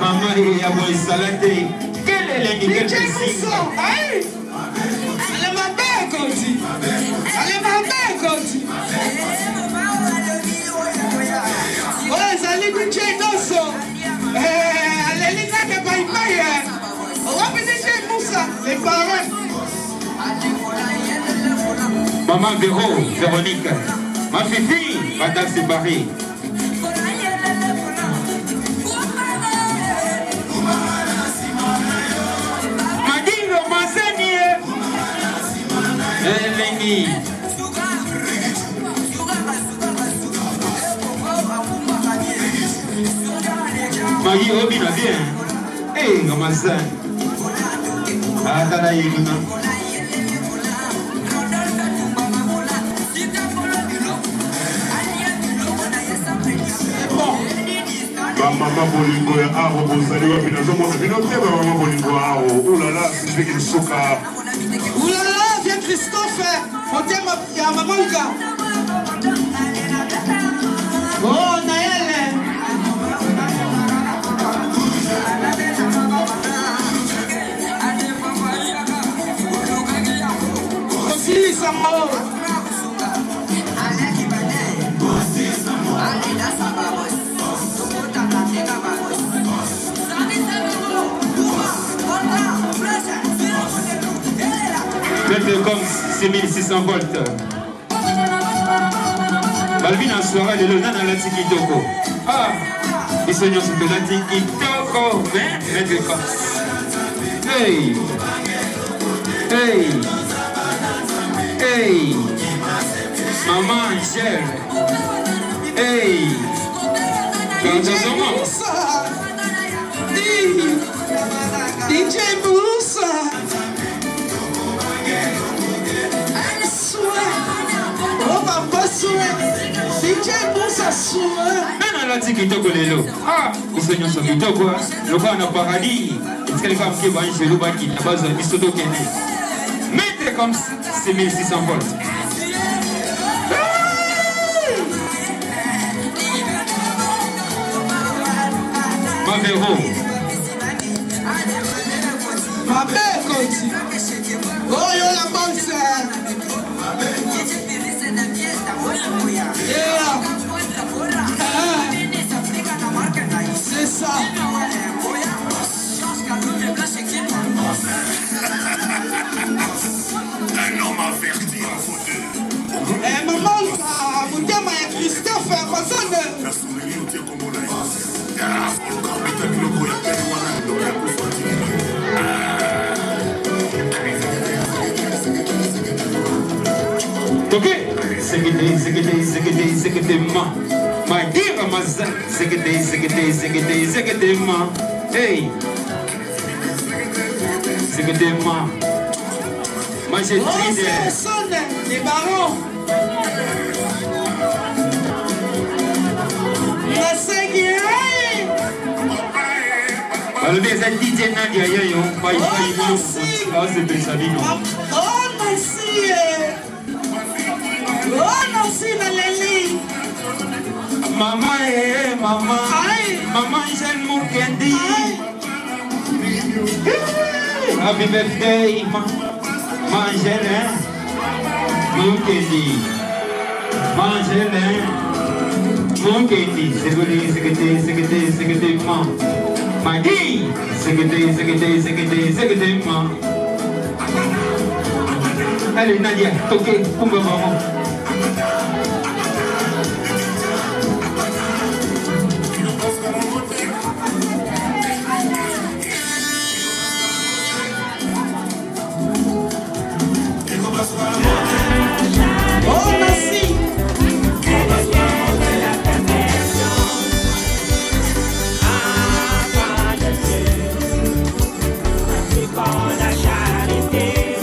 Maman, il y a beau salade. Quelle est l'indicate ici? Allez, ma belle, Conti. Allez, ma belle, Conti. Ouais, ça dit DJ Dosso. Allez, les gars de Bye-Bye. On va péter chez Moussa, les parents. Maman Véro, Véronique. Ma fifi, Madame Sibari. Elengi. Magi obi na bien. Eh, ngamaza. Atala yeguna. Mama bolingo ya aro bozali wapi nazomona bino te mama bolingo ya aro. Oulala, sipeki lisuka. Oulala, viens Christophe, motema ya mamalika. Oh, Naël. Osilisa mo. Faites comme 6600 volts. Balvina soirée de l'Onan à la Tikitoko. Ah, ils sont sur la Tikitoko. Faites comme. Hey! Hey! Hey! Maman Angèle. Hey! DJ Moussa. Oh papa souhait. DJ Moussa souhait. Nana la Tikitoko lelo. Ah, ils sont sur Kitoko. Le roi na paradis. Est-ce qu'elle va me faire un gelou baki na base de Bisoto Kene? Mettez comme 6600 volts. Mavero. Ma belle Koti. Oh yo la boxe. Yeah. C'est ça. Un homme averti en fauteuil. Eh maman, motema ya Christophe Amazon. Ok, c'est ma. My dear Amazon, c'est ma. Hey, c'est ma. Moi j'ai Oh, dit c'est sonne, les barons. La Seguirai. alors des DJ Nadia yo, bye bye. Ah c'est Bessabino. Oh, merci. Oh, merci, Valérie. Maman eh maman. Aïe. Maman j'aime mon candy. Happy birthday, Angèle, mon candy. Angèle, mon candy. C'est que t'es maman. Maggie, c'est que t'es maman. Allez Nadia, toquez, pour maman. Oh, merci. La charité,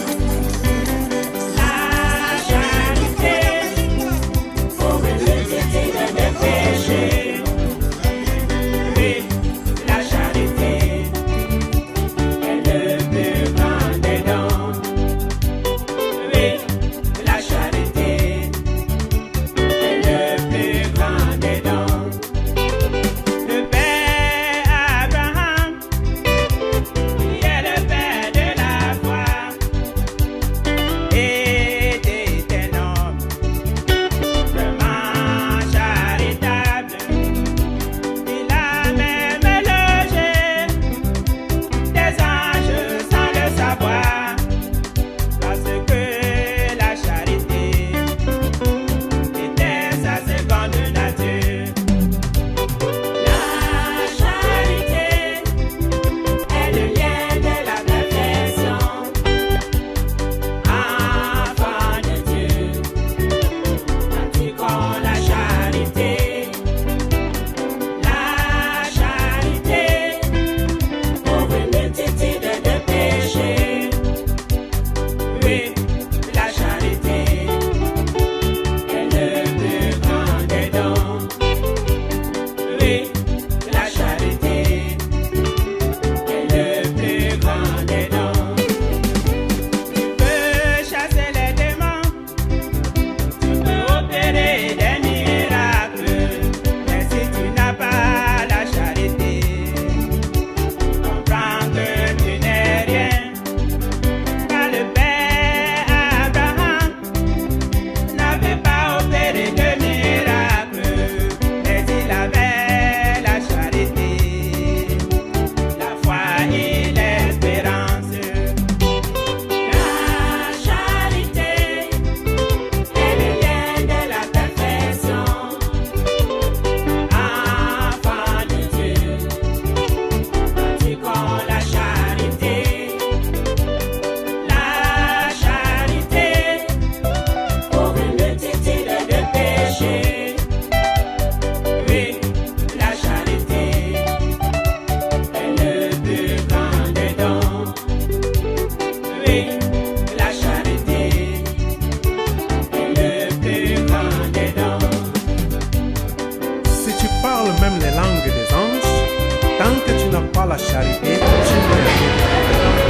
solidarité, citoyenneté.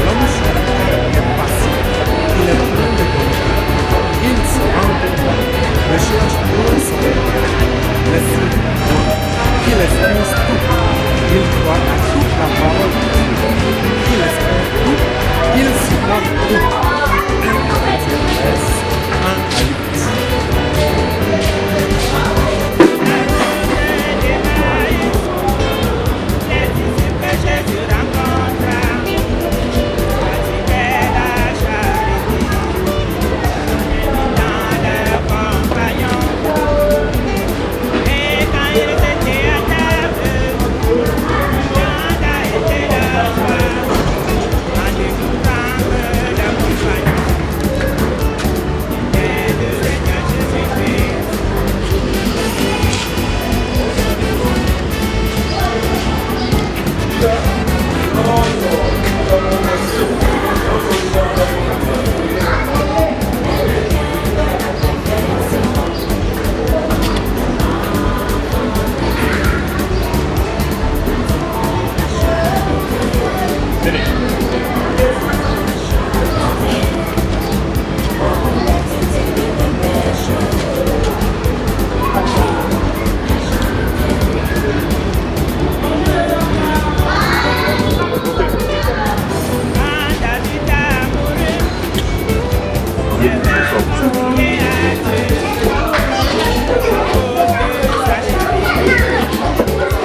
L'homme charitaire est passif, il est plein de bonté. Il se rend compte, ne cherche pour son intérêt, mais surtout, il exprime tout. Il croit à toute la parole de Dieu. Il espère tout, il supporte tout. Un chrétien laisse un haït.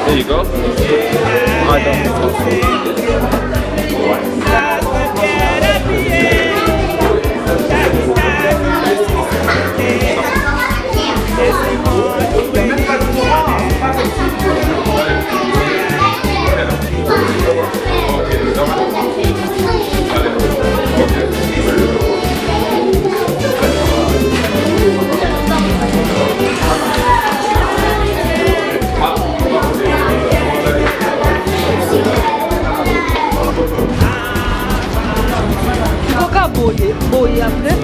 There you go. I don't boy après.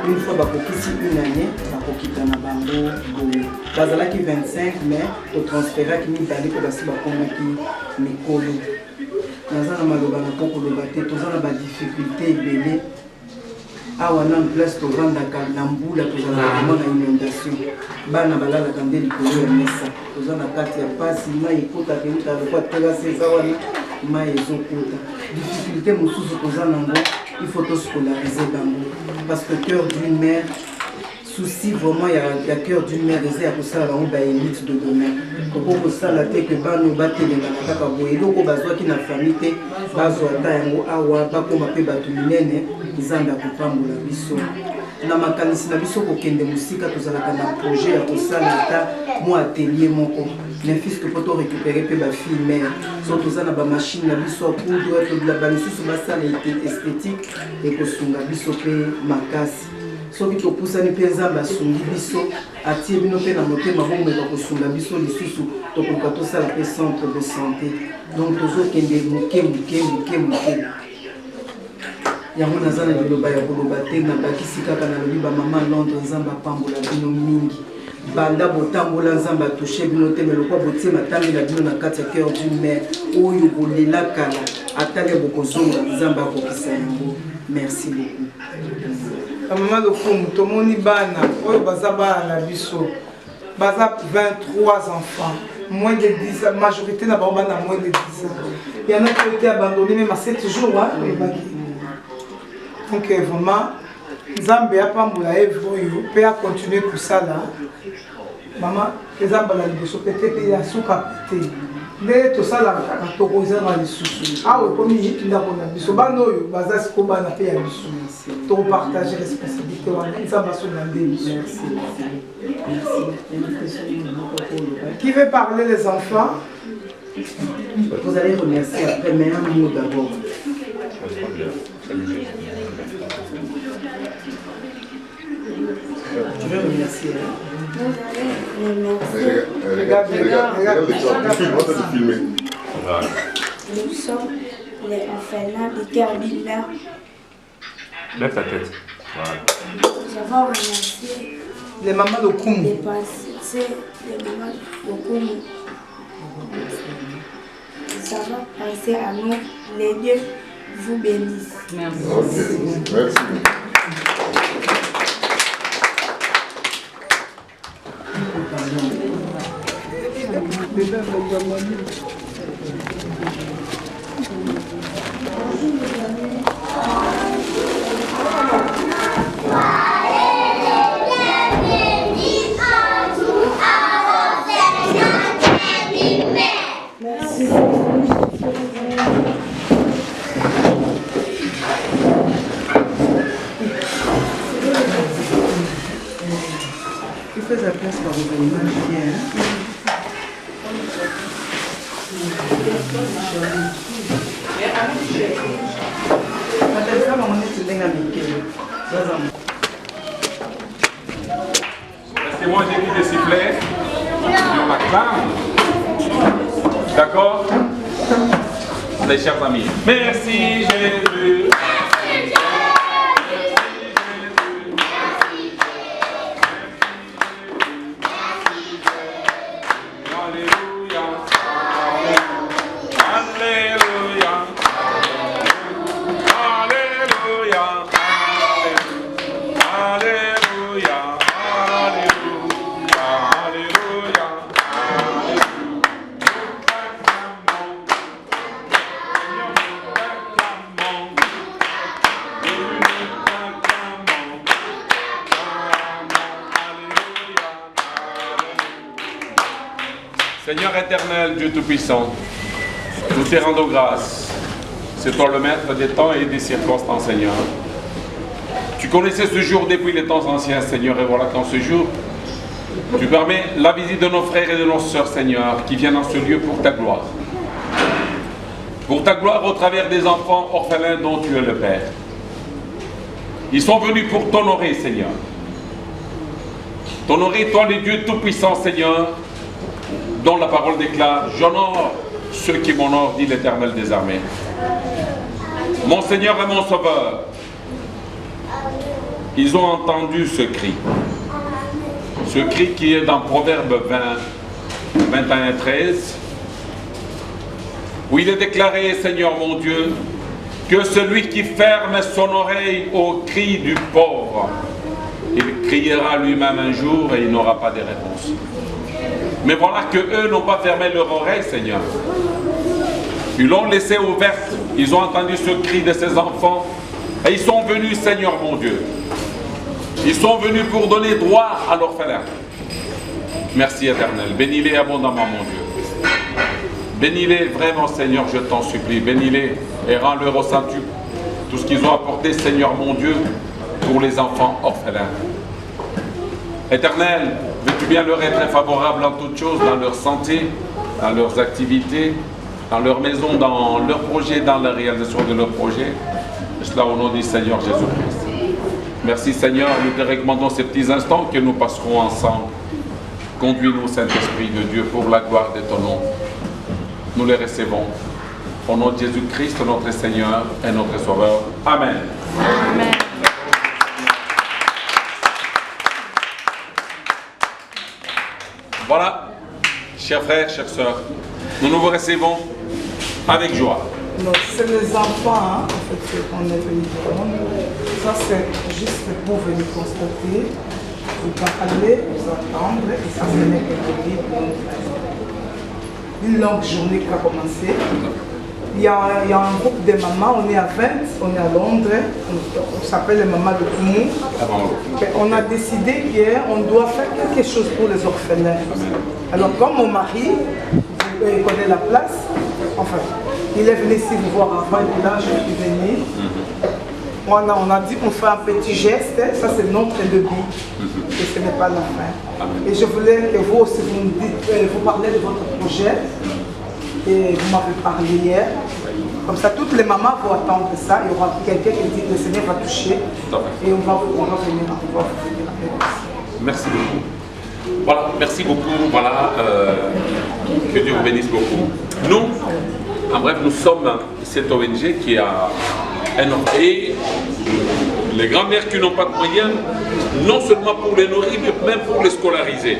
Une fois bakokisi une année bakokita na bango boye bazalaki 25 mais otransféraki mibale mpo basi bakomaki mikolo naza na maloba na po koloba te toza na badifficulté ebele awa na place tovandaka na mbula tozalaka komona inondation bana balalaka nde likolo ya mesa toza na kati ya pasi mai ekotaka eutalokwa terase eza wana mai ezokota difficulté mosusu toza nango il faut tous scolariser bango parce que cœur d'une mère souci vraiment il y a cœur d'une mère eza ya kosala bango baélite de demain koko kosala te ke bano batelengaka kaka boye eloko bazwaki na famille te bazwa ata yango awa bakoma mpe bato minene nzambe akopambola biso na makanisi na biso kokende mosika tozalaka na projet ya kosala ata mwa atelier moko n'importe po to récupérer mpe bafille mère so toza na bamashine na biso apoudre bamisusu basala esthétique ekosunga biso mpe makasi soki topusani mpe nzambe asungi biso atie bino mpe na motema bomeka kosunga biso lisusu tokoka tosala mpe centre de santé donc tozokende moke yango naza na liloba ya koloba te nabakisi kaka nalobi bamama Londres nzambe apambola bino mingi banda botambola nzambe atushe bino te me lokwa botie matambela bino na kati ya cœur du maire oyo bolela kala atale bokozonga nzambe akokisa yango merci beaucoup. Bamama lokumu tomoni bana oyo baza bana na biso baza 23 enfants moins de 10 ans, majorité n'a pas moins de 10 ans. Il y en a qui ont été abandonnés même à 7 jours. Donc vraiment, Zambé a pas moula peut continuer pour ça là. Maman, les Zambé la libre, peut-être il y a sous-capté. Mais tout ça là, quand on a dans les sous-sous. Ah oui, comme il y a une abondance. Bano yo, baza ce qu'on a fait à bisous. To partager responsabilité, on a sur la vie. Qui veut parler les enfants? Vous allez remercier après, mais un mot d'abord. Tu veux remercier? Regarde. Nous sommes les orphelins de Kerbila. Lève ta tête. Voilà. Nous avons remercié les mamans de Koumou. Les passés, les mamans de Koumou. Nous avons pensé à nous. Les dieux vous bénissent. Merci. Okay. Merci. Tu fais la place par le bien. Laissez-moi j'ai mis des sifflets. Je m'acclame. D'accord? Les chers amis. Merci Jésus. Seigneur éternel, Dieu Tout-Puissant, nous te rendons grâce. C'est toi le maître des temps et des circonstances, Seigneur. Tu connaissais ce jour depuis les temps anciens, Seigneur, et voilà qu'en ce jour, tu permets la visite de nos frères et de nos sœurs, Seigneur, qui viennent dans ce lieu pour ta gloire. Pour ta gloire au travers des enfants orphelins dont tu es le Père. Ils sont venus pour t'honorer, Seigneur. T'honorer, toi, le Dieu Tout-Puissant, Seigneur, dont la parole déclare « J'honore ceux qui m'honorent, dit l'Éternel des armées. » Mon Seigneur et mon Sauveur, ils ont entendu ce cri. Ce cri qui est dans Proverbe 20, 21, 13, où il est déclaré, Seigneur mon Dieu, que celui qui ferme son oreille au cri du pauvre, il criera lui-même un jour et il n'aura pas de réponse. Mais voilà que eux n'ont pas fermé leur oreille, Seigneur. Ils l'ont laissée ouverte. Ils ont entendu ce cri de ces enfants. Et ils sont venus, Seigneur mon Dieu. Ils sont venus pour donner droit à l'orphelin. Merci éternel. Bénis-les abondamment, mon Dieu. Bénis-les vraiment, Seigneur, je t'en supplie. Bénis-les et rends-leur au centuple tout ce qu'ils ont apporté, Seigneur mon Dieu, pour les enfants orphelins. Éternel, veux-tu bien leur être favorable en toutes choses, dans leur santé, dans leurs activités, dans leur maison, dans leurs projets, dans la réalisation de leurs projets. Et cela au nom du Seigneur Jésus-Christ. Merci Seigneur, nous te recommandons ces petits instants que nous passerons ensemble. Conduis-nous, Saint-Esprit de Dieu, pour la gloire de ton nom. Nous les recevons Au nom de Jésus-Christ, notre Seigneur et notre Sauveur. Amen. Amen. Voilà, chers frères, chères sœurs, nous vous recevons avec joie. Non, c'est les enfants, hein, en fait, qu'on est venu prendre. Ça, c'est juste pour venir constater, vous parler, vous attendre, et ça, c'est quelque une longue journée qui a commencé. Il y a un groupe de mamans, on est à 20, on est à Londres, on s'appelle les mamans de Koumou. On a décidé qu'on doit faire quelque chose pour les orphelins. Alors comme mon mari connaît la place, enfin, il est venu ici vous voir avant, et puis là je suis venue. On a dit qu'on fait un petit geste, ça c'est notre début, et ce n'est pas la fin. Et je voulais que vous aussi vous me dites, vous parlez de votre projet. Et vous m'avez parlé hier. Comme ça, toutes les mamans vont attendre ça. Il y aura quelqu'un qui dit que le Seigneur va toucher. Et on va venir avec vous. Merci beaucoup. Voilà, merci beaucoup. Voilà, que Dieu vous bénisse beaucoup. Nous, en bref, nous sommes cette ONG qui a un nom. Et les grands-mères qui n'ont pas de moyens, non seulement pour les nourrir, mais même pour les scolariser.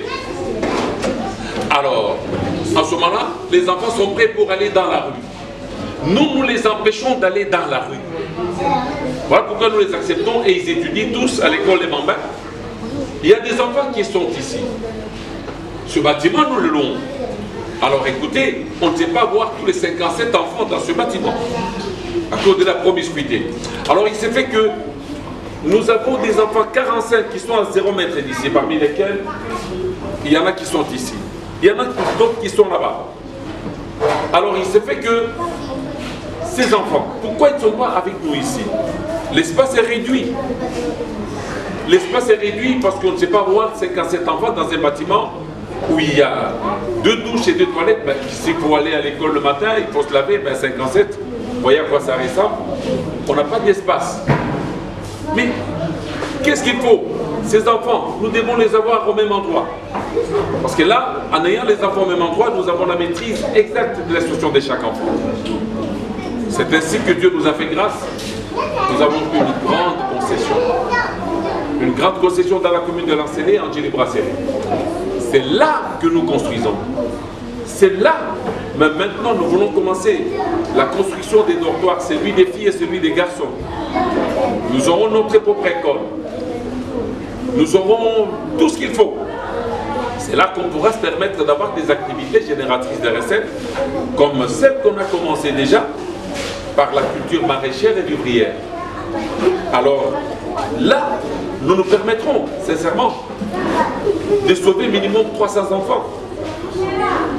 Alors, en ce moment-là, les enfants sont prêts pour aller dans la rue. Nous les empêchons d'aller dans la rue. Voilà pourquoi nous les acceptons et ils étudient tous à l'école des Mambins. Il y a des enfants qui sont ici. Ce bâtiment, nous le louons. Alors écoutez, on ne sait pas voir tous les 57 enfants dans ce bâtiment à cause de la promiscuité. Alors il s'est fait que nous avons des enfants 45 qui sont à 0 mètre d'ici, parmi lesquels il y en a qui sont ici. Il y en a d'autres qui sont là-bas. Alors il s'est fait que ces enfants, pourquoi ils ne sont pas avec nous ici? L'espace est réduit. L'espace est réduit parce qu'on ne sait pas voir 57 enfants dans un bâtiment où il y a 2 douches et 2 toilettes. Ben, si pour aller à l'école le matin, il faut se laver, ben 57. Vous voyez à quoi ça ressemble? On n'a pas d'espace. Mais qu'est-ce qu'il faut? Ces enfants, nous devons les avoir au même endroit. Parce que là, en ayant les enfants au même endroit, nous avons la maîtrise exacte de l'instruction de chaque enfant. C'est ainsi que Dieu nous a fait grâce. Nous avons une grande concession. Une grande concession dans la commune de Lancélé, en Djili-Brassélie. C'est là que nous construisons. C'est là. Mais maintenant, nous voulons commencer la construction des dortoirs, celui des filles et celui des garçons. Nous aurons notre propre école. Nous aurons tout ce qu'il faut. C'est là qu'on pourra se permettre d'avoir des activités génératrices de recettes, comme celle qu'on a commencé déjà par la culture maraîchère et vivrière. Alors là, nous nous permettrons, sincèrement, de sauver minimum 300 enfants.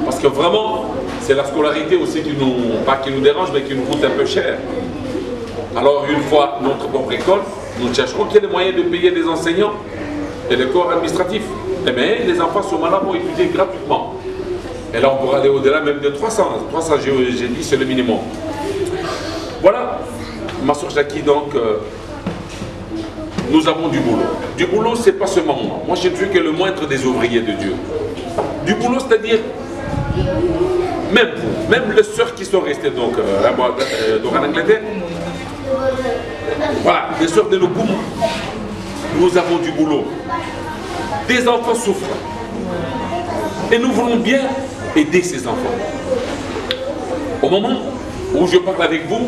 Parce que vraiment, c'est la scolarité aussi qui nous, pas qui nous dérange, mais qui nous coûte un peu cher. Alors une fois notre propre école, nous chercherons qu'il y ait les moyens de payer les enseignants et les corps administratifs. Et bien, les enfants sont malades pour étudier gratuitement. Et là, on pourra aller au-delà même de 300. 300, j'ai dit, c'est le minimum. Voilà, ma soeur Jackie, donc, nous avons du boulot. Du boulot, c'est pas seulement moi. Moi, je ne suis que le moindre des ouvriers de Dieu. Du boulot, c'est-à-dire, même vous, même les sœurs qui sont restées donc, en Angleterre, voilà, les sœurs de Lokoum, nous avons du boulot. Des enfants souffrent. Et nous voulons bien aider ces enfants. Au moment où je parle avec vous,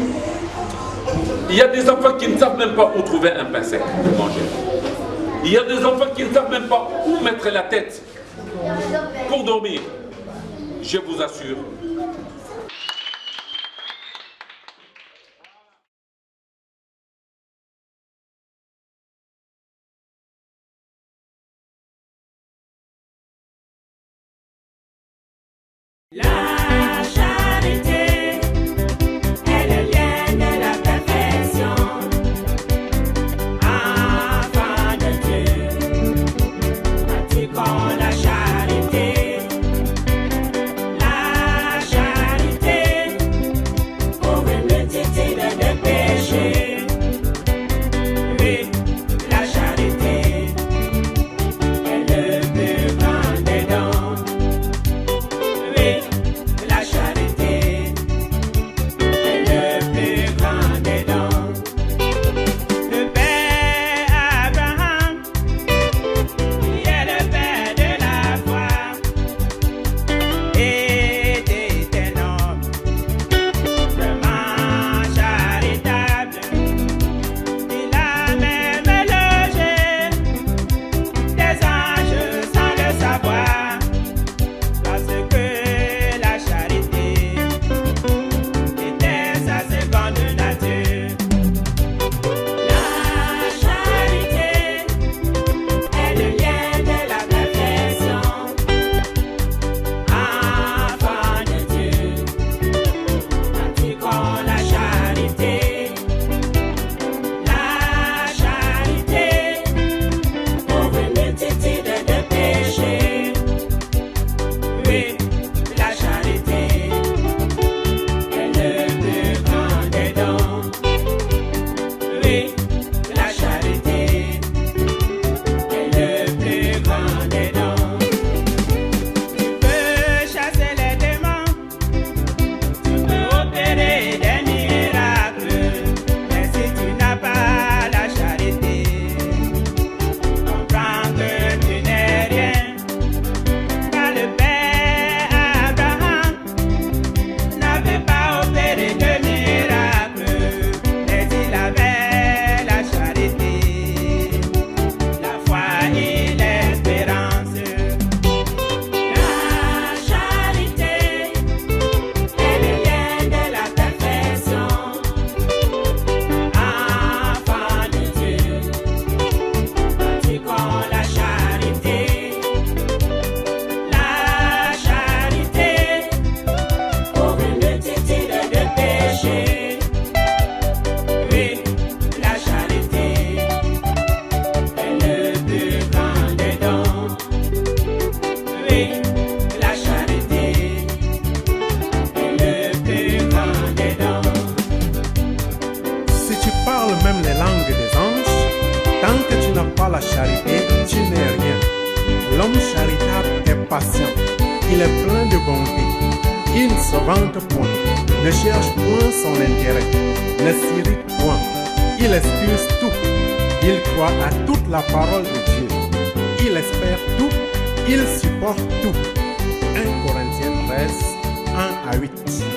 il y a des enfants qui ne savent même pas où trouver un pain sec pour manger. Il y a des enfants qui ne savent même pas où mettre la tête pour dormir. Je vous assure. La charité est le lien de la perfection. Enfant de Dieu, pratiquons la charité. La charité pour une multitude de péchés. Oui, la charité est le plus grand des dons. parles même les langues des anges, tant que tu n'as pas la charité, tu n'es rien. L'homme charitable est patient, il est plein de bonté, il ne se vante point, ne cherche point son intérêt, ne s'irrite point, il excuse tout, il croit à toute la parole de Dieu, il espère tout, il supporte tout. 1 Corinthiens 13, 1 à 8.